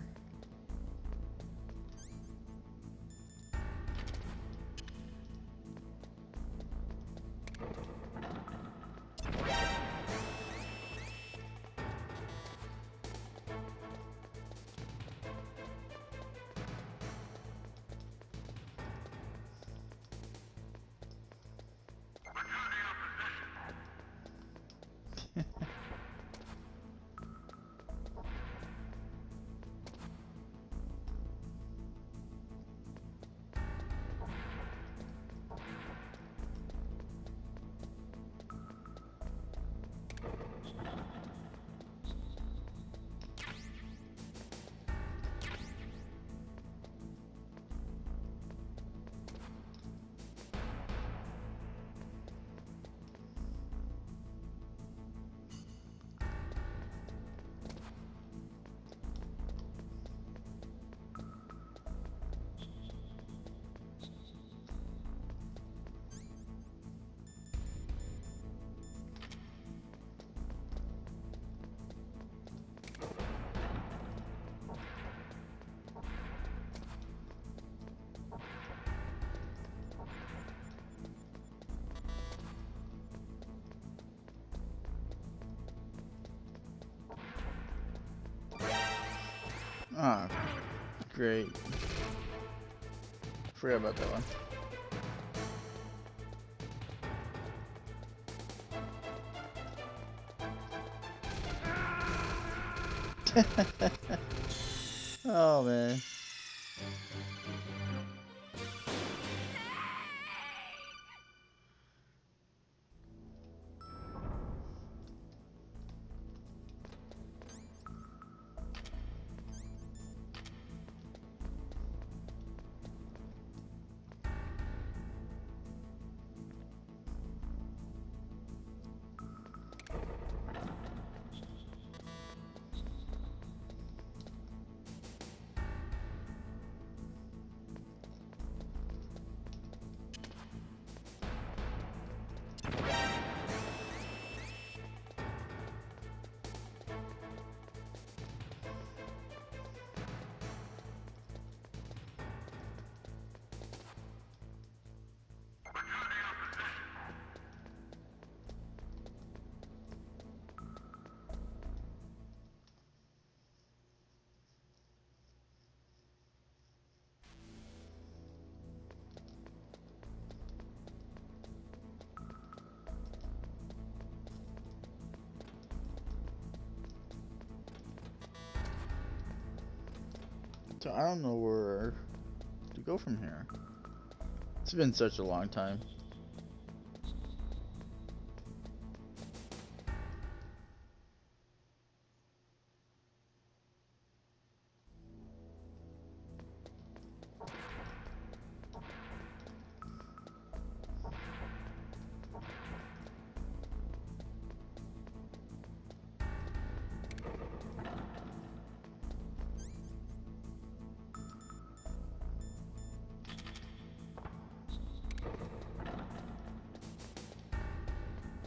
Ah, great. Forgot about that one. Oh man. So I don't know where to go from here. It's been such a long time.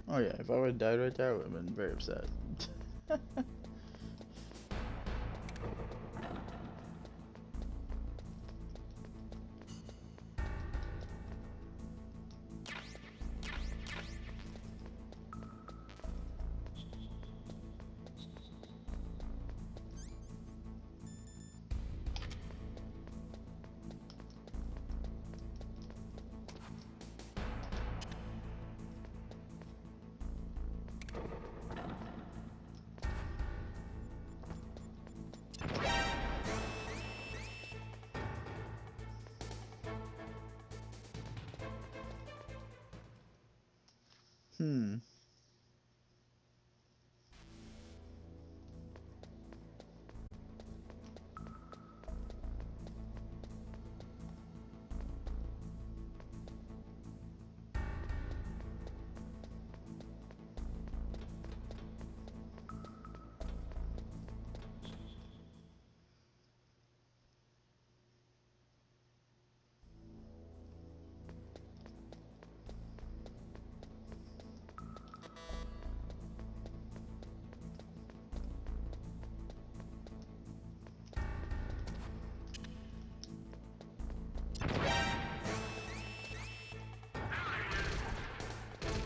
Oh yeah, if I would have died right there, I would have been very upset. Hmm.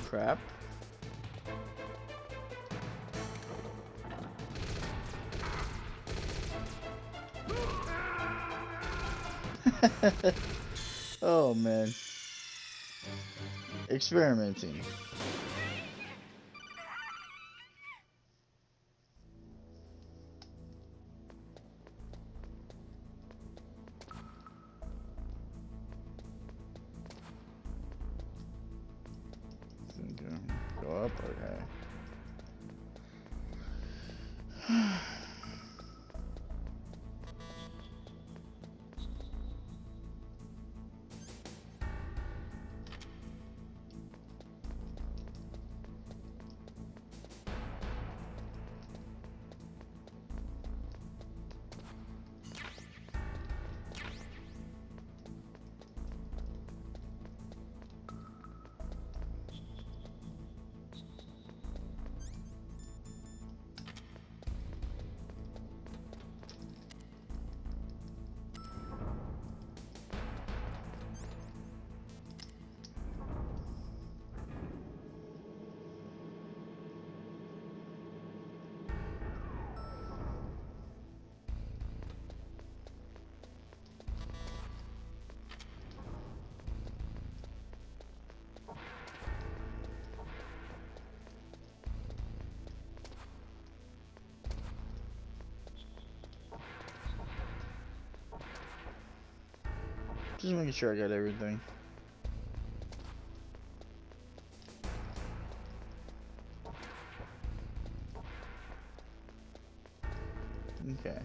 Crap. Oh man. Experimenting. Go up, okay. Just making sure I got everything. Okay.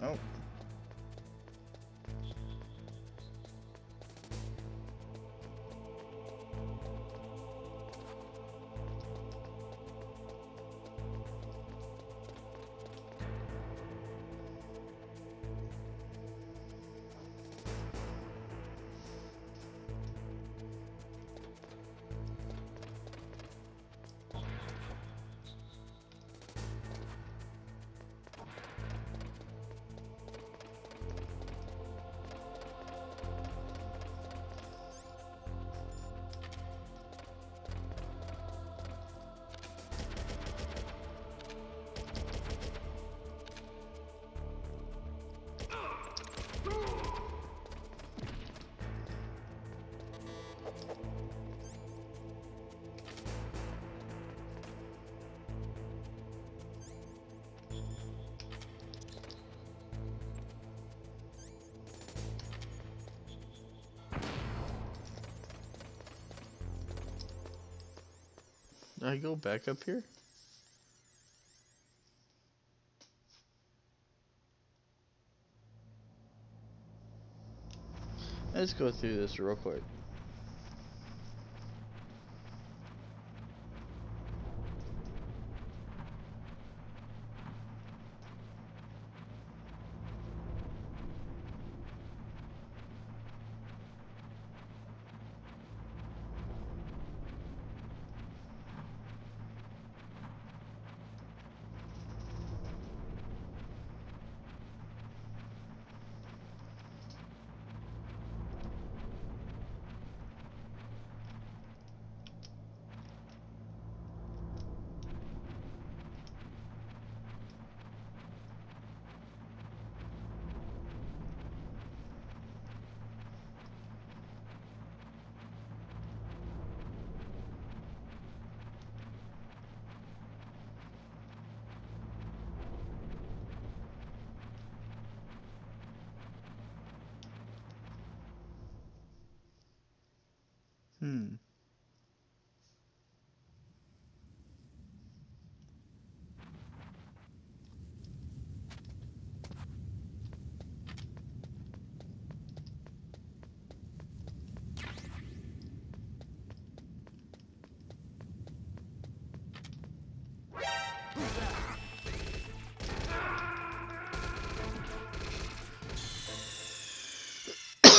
Oh. Did I go back up here? Let's go through this real quick. Hmm.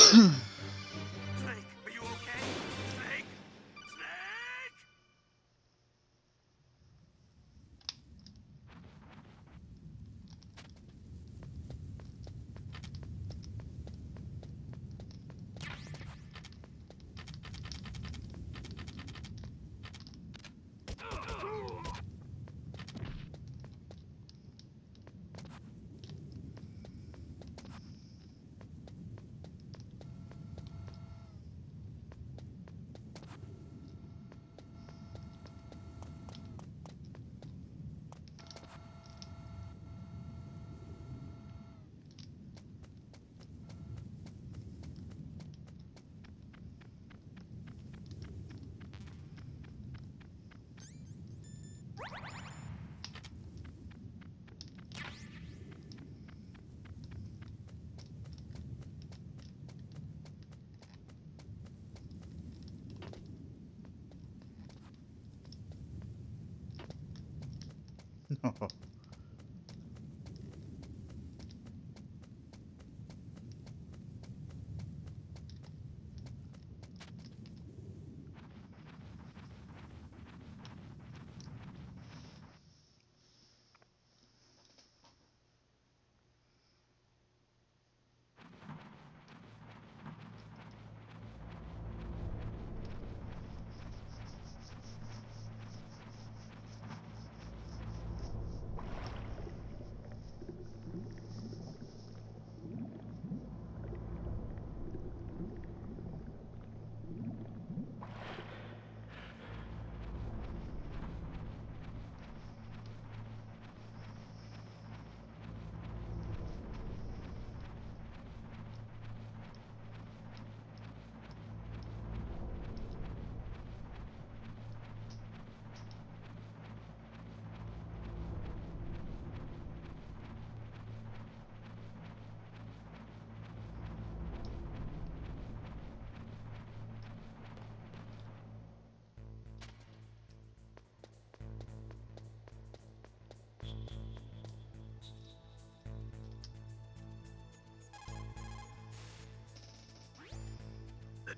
Snake, are you okay? Snake? Snake! No.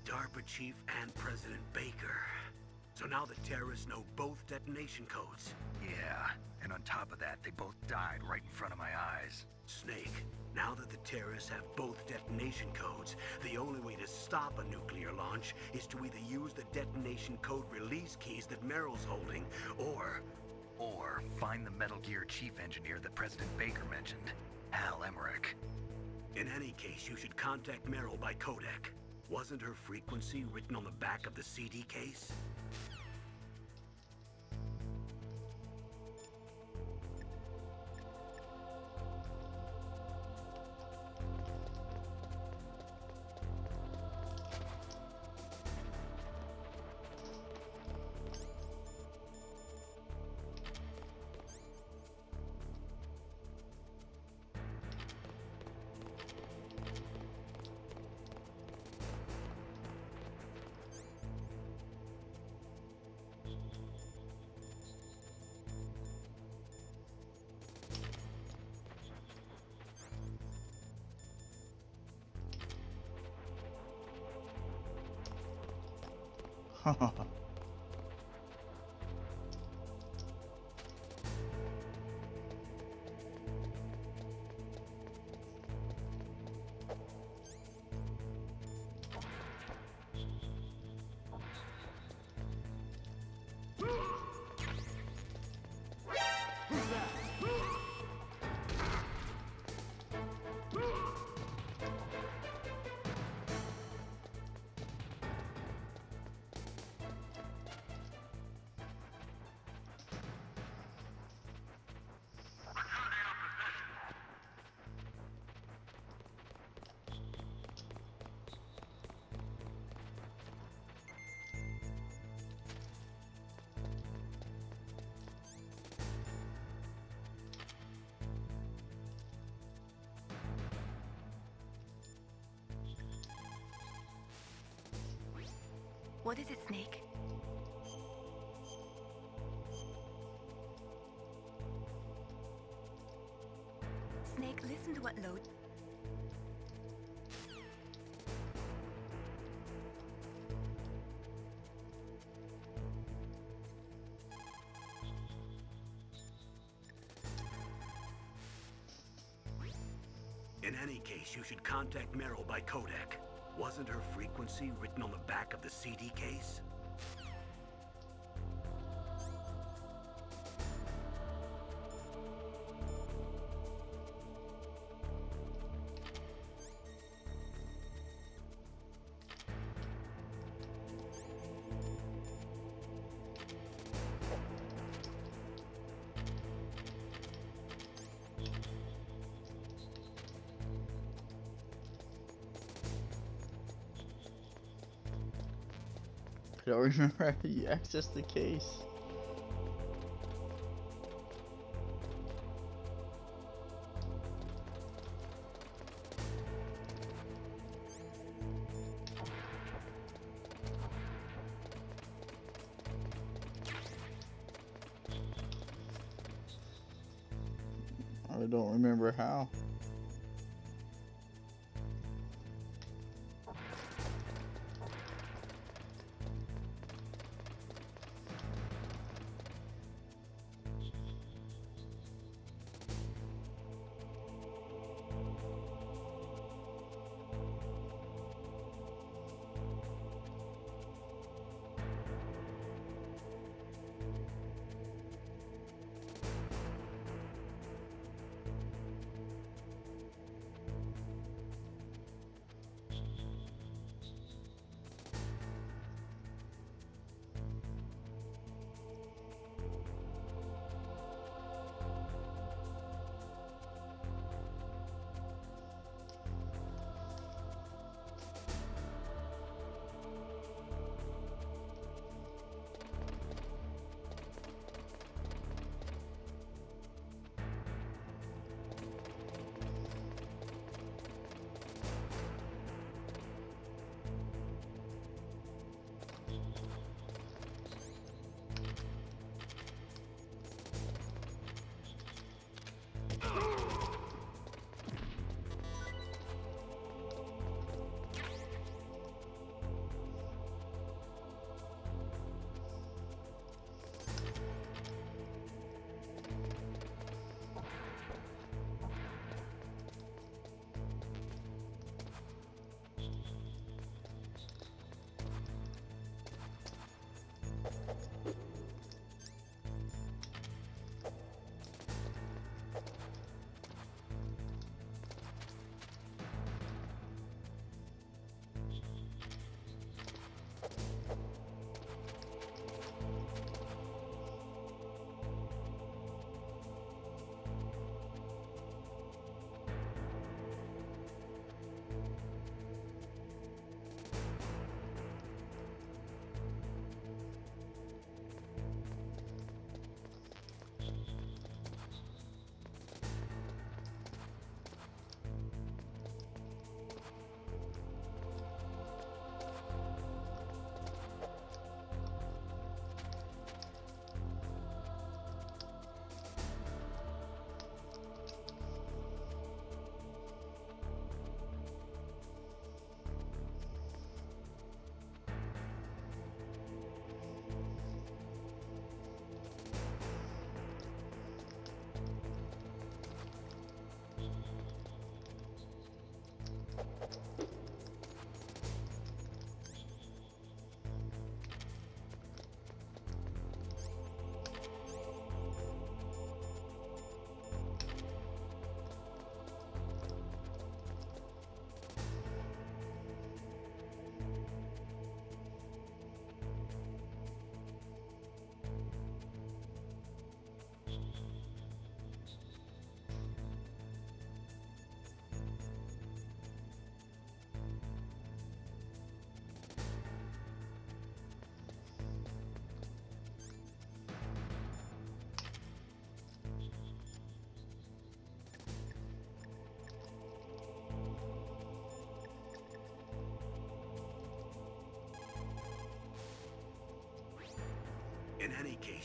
DARPA chief and President Baker. So now the terrorists know both detonation codes. Yeah, and on top of that, they both died right in front of my eyes. Snake, now that the terrorists have both detonation codes, the only way to stop a nuclear launch is to either use the detonation code release keys that Meryl's holding, or find the Metal Gear chief engineer that President Baker mentioned, Hal Emmerich. In any case, you should contact Meryl by codec. Wasn't her frequency written on the back of the CD case? What is it, Snake? Snake, listen to what load. In any case, you should contact Meryl by codec. Wasn't her frequency written on the back of the CD case? I don't remember how you access the case. I don't remember how.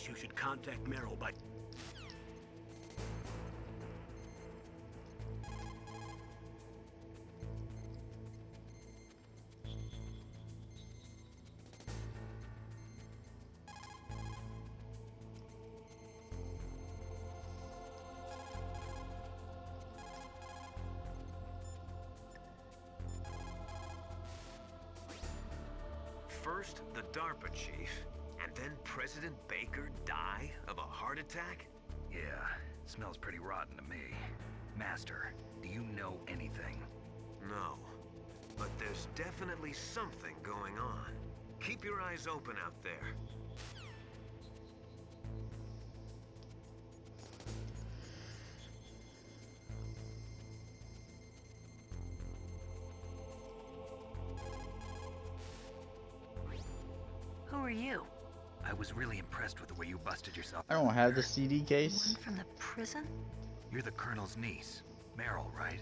case, you should contact Meryl by... First, the DARPA chief, and then President Baker die of a heart attack? Yeah, smells pretty rotten to me. Master, do you know anything? No, but there's definitely something going on. Keep your eyes open out there. Who are you? I was really impressed with the way you busted yourself. I don't have the CD case. One from the prison? You're the Colonel's niece, Meryl, right?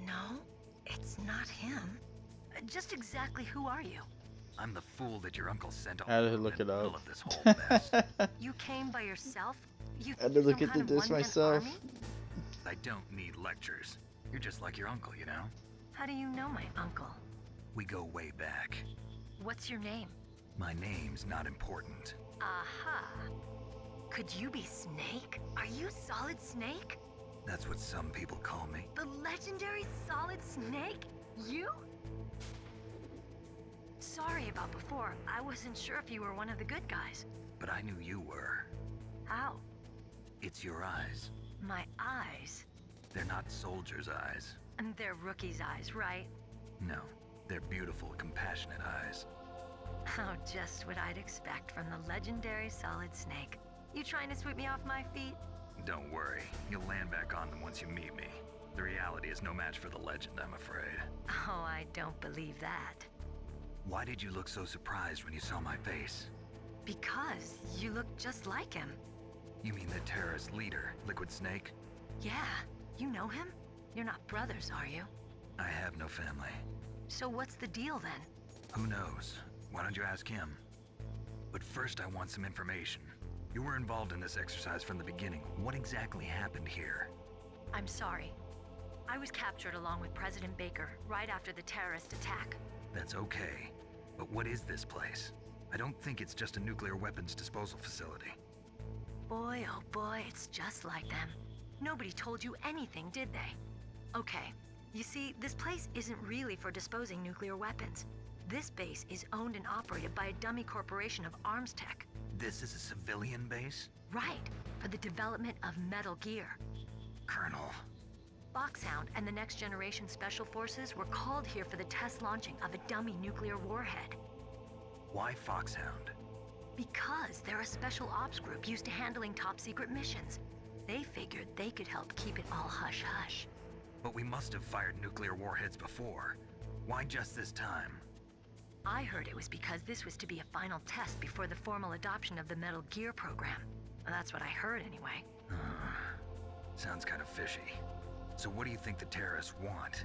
No, it's not him. Just exactly who are you? I'm the fool that your uncle sent I had to over look in the it middle up. of this whole mess. You came by yourself? You I had to think look you're into some kind of this one-man myself. army? I don't need lectures. You're just like your uncle, you know? How do you know my uncle? We go way back. What's your name? My name's not important. Aha. Could you be Snake? Are you Solid Snake? That's what some people call me. The legendary Solid Snake? You? Sorry about before. I wasn't sure if you were one of the good guys. But I knew you were. How? It's your eyes. My eyes? They're not soldiers' eyes. And they're rookie's eyes, right? No, they're beautiful, compassionate eyes. Oh, just what I'd expect from the legendary Solid Snake. You trying to sweep me off my feet? Don't worry, you'll land back on them once you meet me. The reality is no match for the legend, I'm afraid. Oh, I don't believe that. Why did you look so surprised when you saw my face? Because you look just like him. You mean the terrorist leader, Liquid Snake? Yeah, you know him? You're not brothers, are you? I have no family. So what's the deal then? Who knows? Why don't you ask him? But first I want some information. You were involved in this exercise from the beginning. What exactly happened here? I'm sorry. I was captured along with President Baker right after the terrorist attack. That's okay. But what is this place? I don't think it's just a nuclear weapons disposal facility. Boy, oh boy, it's just like them. Nobody told you anything, did they? Okay, you see, this place isn't really for disposing nuclear weapons. This base is owned and operated by a dummy corporation of arms tech. This is a civilian base? Right, for the development of Metal Gear. Colonel. Foxhound and the Next Generation Special Forces were called here for the test launching of a dummy nuclear warhead. Why Foxhound? Because they're a special ops group used to handling top-secret missions. They figured they could help keep it all hush-hush. But we must have fired nuclear warheads before. Why just this time? I heard it was because this was to be a final test before the formal adoption of the Metal Gear program. That's what I heard anyway. Sounds kind of fishy. So what do you think the terrorists want?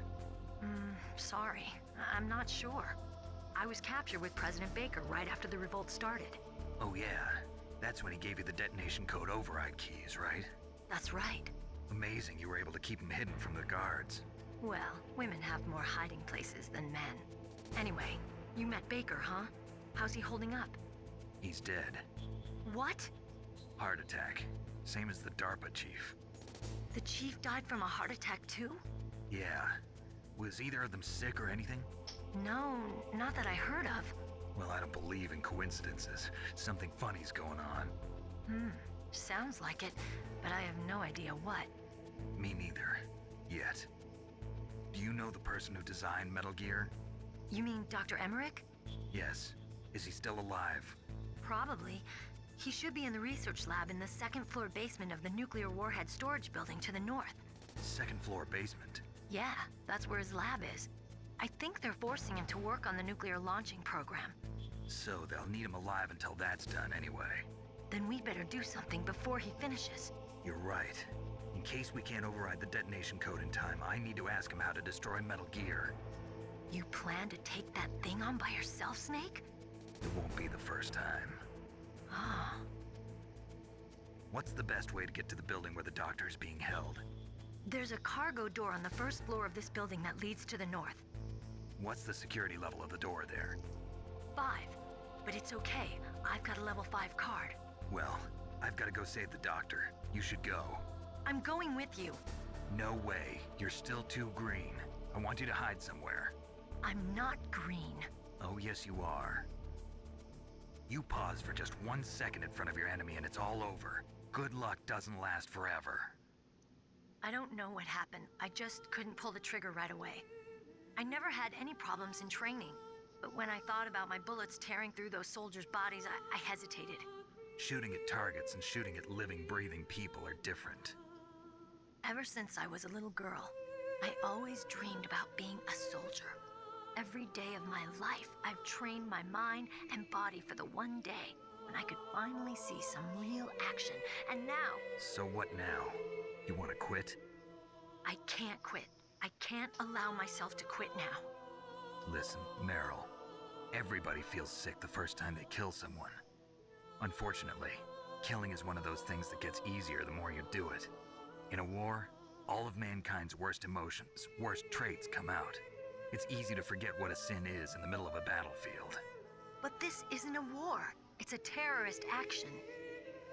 Sorry. I'm not sure. I was captured with President Baker right after the revolt started. Oh yeah, that's when he gave you the detonation code override keys, right? That's right. Amazing you were able to keep him hidden from the guards. Well, women have more hiding places than men. Anyway, you met Baker, huh? How's he holding up? He's dead. What? Heart attack. Same as the DARPA chief. The chief died from a heart attack too? Yeah. Was either of them sick or anything? No, not that I heard of. Well, I don't believe in coincidences. Something funny's going on. Sounds like it, but I have no idea what. Me neither. Yet. Do you know the person who designed Metal Gear? You mean Dr. Emmerich? Yes. Is he still alive? Probably. He should be in the research lab in the second-floor basement of the nuclear warhead storage building to the north. Second floor basement? Yeah, that's where his lab is. I think they're forcing him to work on the nuclear launching program. So they'll need him alive until that's done anyway. Then we better do something before he finishes. You're right. In case we can't override the detonation code in time, I need to ask him how to destroy Metal Gear. You plan to take that thing on by yourself, Snake? It won't be the first time. Oh. What's the best way to get to the building where the doctor is being held? There's a cargo door on the first floor of this building that leads to the north. What's the security level of the door there? 5. But it's okay. I've got a level 5 card. Well, I've got to go save the doctor. You should go. I'm going with you. No way. You're still too green. I want you to hide somewhere. I'm not green. Oh, yes, you are. You pause for just 1 second in front of your enemy and it's all over. Good luck doesn't last forever. I don't know what happened. I just couldn't pull the trigger right away. I never had any problems in training. But when I thought about my bullets tearing through those soldiers' bodies, I hesitated. Shooting at targets and shooting at living, breathing people are different. Ever since I was a little girl, I always dreamed about being a soldier. Every day of my life, I've trained my mind and body for the one day when I could finally see some real action. And now... So what now? You want to quit? I can't quit. I can't allow myself to quit now. Listen, Meryl. Everybody feels sick the first time they kill someone. Unfortunately, killing is one of those things that gets easier the more you do it. In a war, all of mankind's worst emotions, worst traits come out. It's easy to forget what a sin is in the middle of a battlefield. But this isn't a war. It's a terrorist action.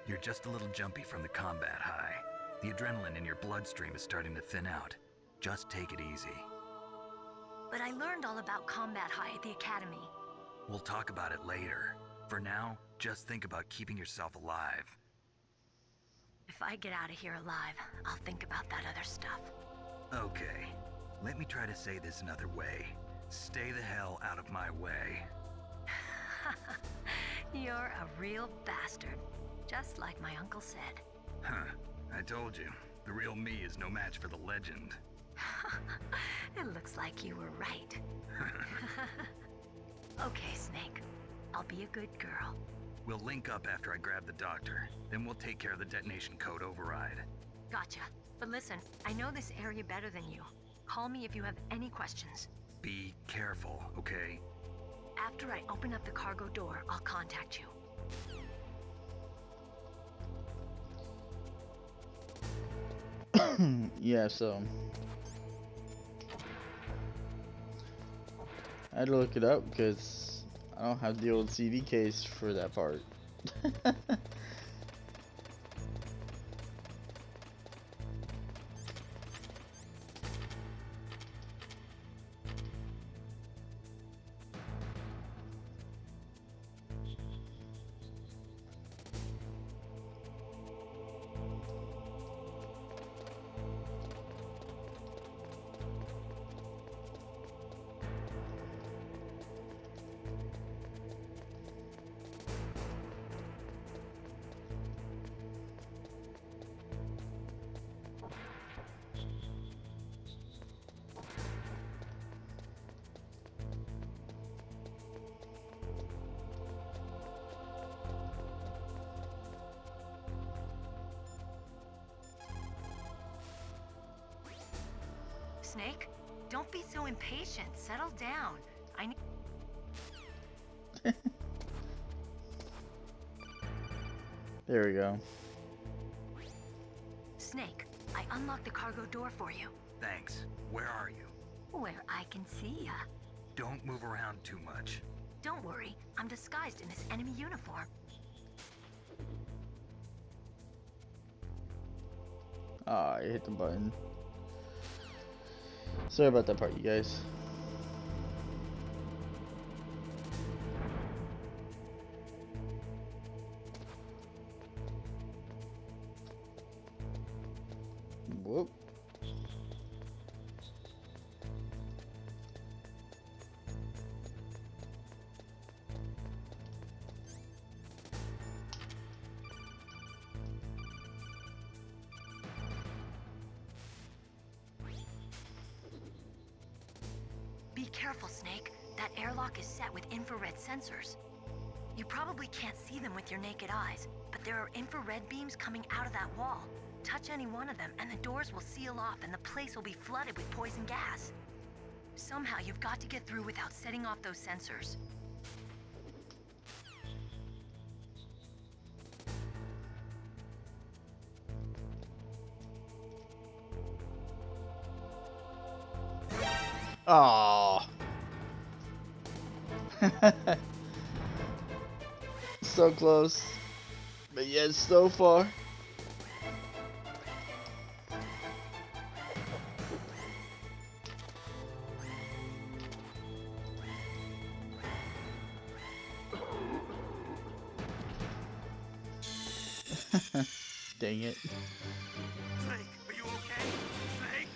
You're just a little jumpy from the combat high. The adrenaline in your bloodstream is starting to thin out. Just take it easy. But I learned all about combat high at the academy. We'll talk about it later. For now, just think about keeping yourself alive. If I get out of here alive, I'll think about that other stuff. Okay. Let me try to say this another way. Stay the hell out of my way. You're a real bastard. Just like my uncle said. Huh. I told you. The real me is no match for the legend. It looks like you were right. Okay, Snake. I'll be a good girl. We'll link up after I grab the doctor. Then we'll take care of the detonation code override. Gotcha. But listen, I know this area better than you. Call me if you have any questions. Be careful, okay? After I open up the cargo door, I'll contact you. Yeah, so I had to look it up because I don't have the old CD case for that part. Snake, don't be so impatient. Settle down. I need... There we go. Snake, I unlocked the cargo door for you. Thanks. Where are you? Where I can see ya. Don't move around too much. Don't worry, I'm disguised in this enemy uniform. Ah, I hit the button. Sorry about that part, you guys. Whoop. Be careful, Snake. That airlock is set with infrared sensors. You probably can't see them with your naked eyes, but there are infrared beams coming out of that wall. Touch any one of them, and the doors will seal off and the place will be flooded with poison gas. Somehow you've got to get through without setting off those sensors. Aww. So close, but yet so far. Dang it. Snake, are you okay? Snake?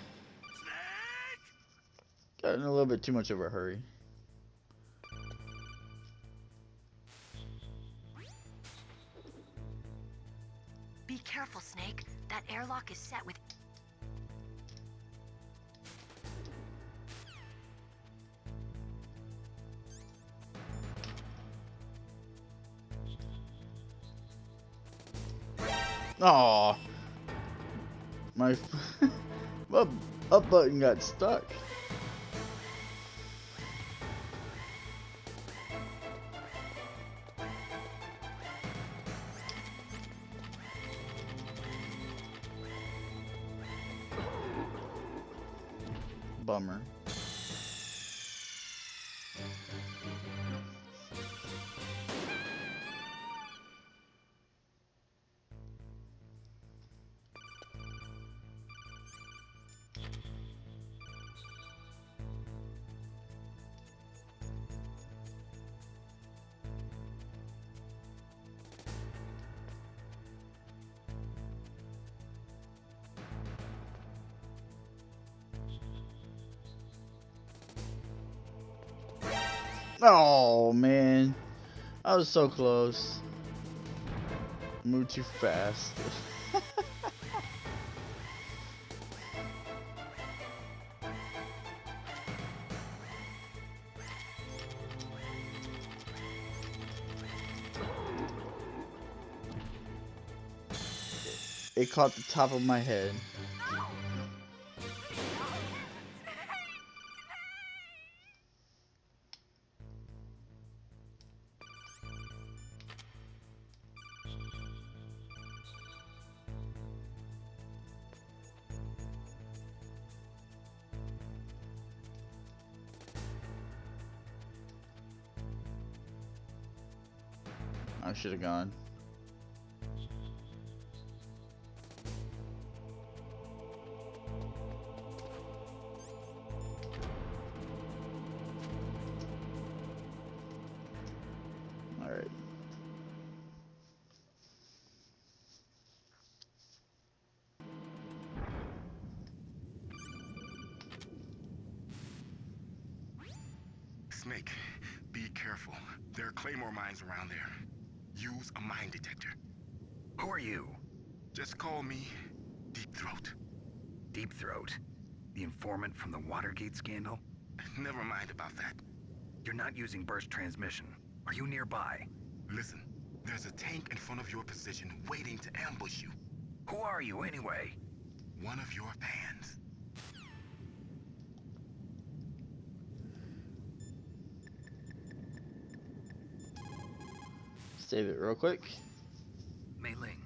Snake? Got in a little bit too much of a hurry. Be careful, Snake. That airlock is set with... Aww. My my up button got stuck. Bummer. Oh man, I was so close. Moved too fast. It caught the top of my head. I should have gone. All right. Snake, be careful. There are Claymore mines around there. Use a mine detector. Who are you? Just call me Deep Throat. Deep Throat? The informant from the Watergate scandal? Never mind about that. You're not using burst transmission. Are you nearby? Listen, there's a tank in front of your position waiting to ambush you. Who are you anyway? One of your fans. Save it real quick. Mei Ling.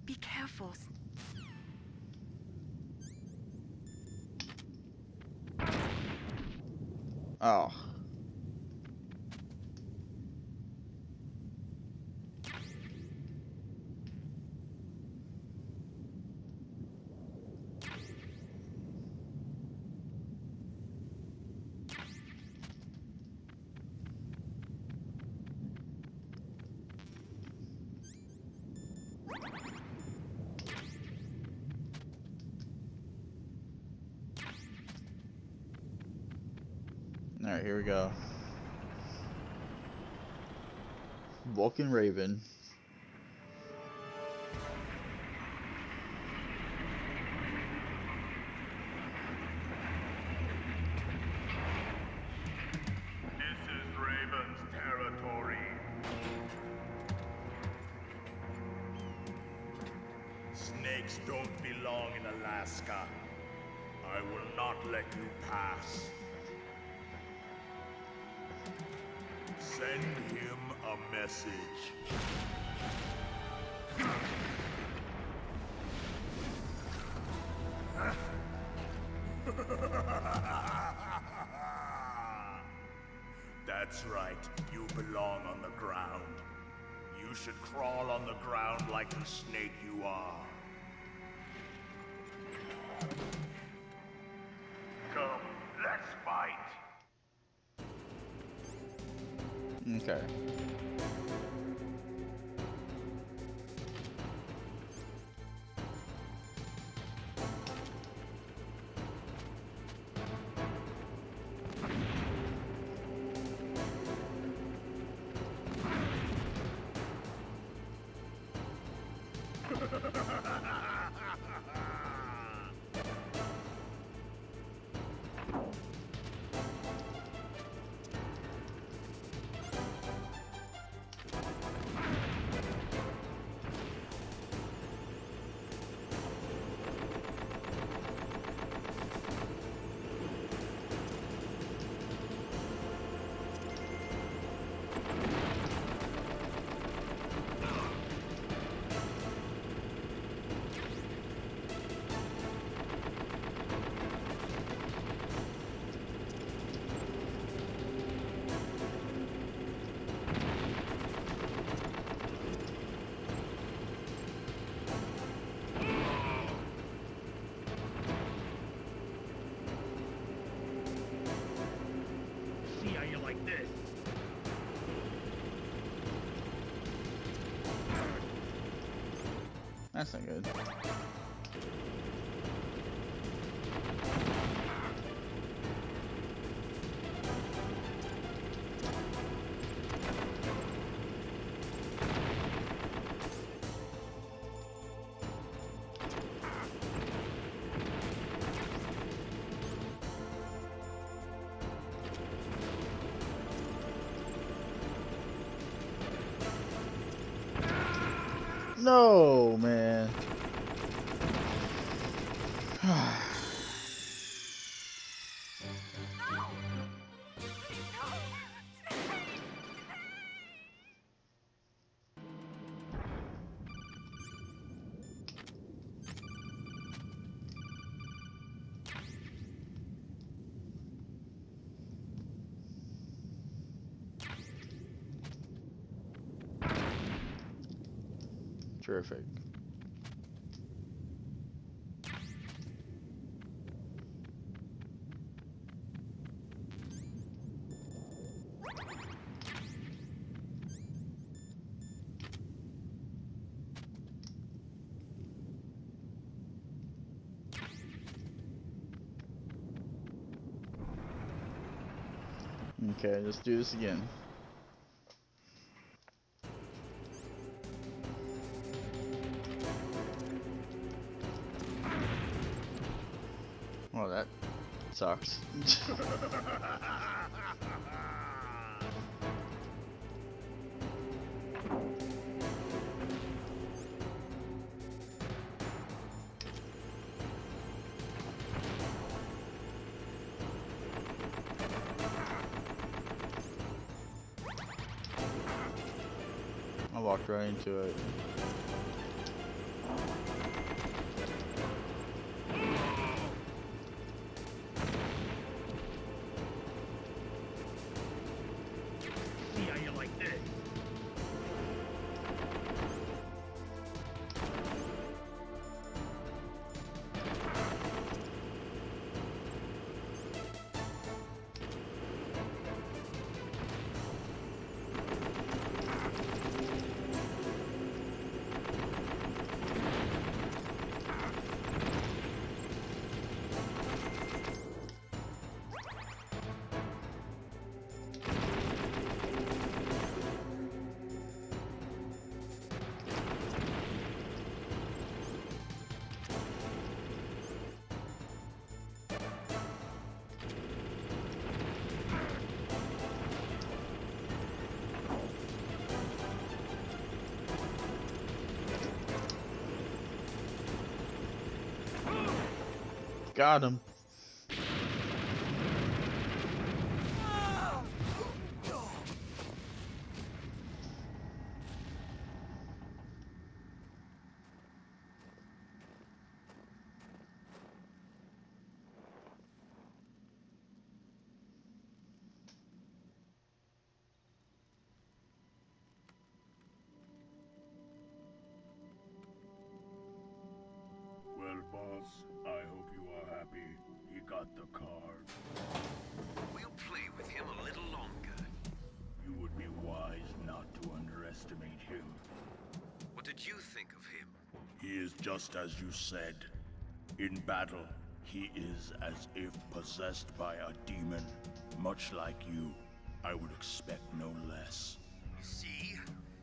Be careful. Oh. Alright, here we go. Vulcan Raven. This is Raven's territory. Snakes don't belong in Alaska. I will not let you pass. Send him a message. That's right, you belong on the ground. You should crawl on the ground like the snake you are. Come, let's fight. Okay. That's not good. No, man. Terrific. Okay, let's do this again. Well, that sucks. I walked right into it. See how you like this? Got him. got the card. We'll play with him a little longer. You would be wise not to underestimate him. What did you think of him? He is just as you said. In battle, he is as if possessed by a demon. Much like you, I would expect no less. See?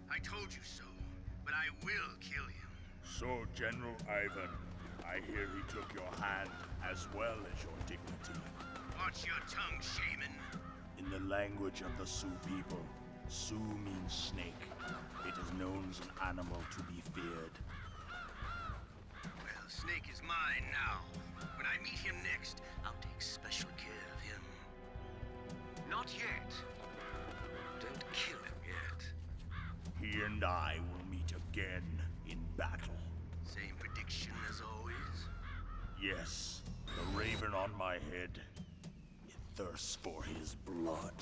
I told you so. But I will kill him. So, General Ivan, I hear he took your hand as well as your dignity. Watch your tongue, shaman. In the language of the Sioux people, Sioux means snake. It is known as an animal to be feared. Well, Snake is mine now. When I meet him next, I'll take special care of him. Not yet. Don't kill him yet. He and I will meet again in battle. Same prediction as always? Yes, the raven on my head. It thirsts for his blood.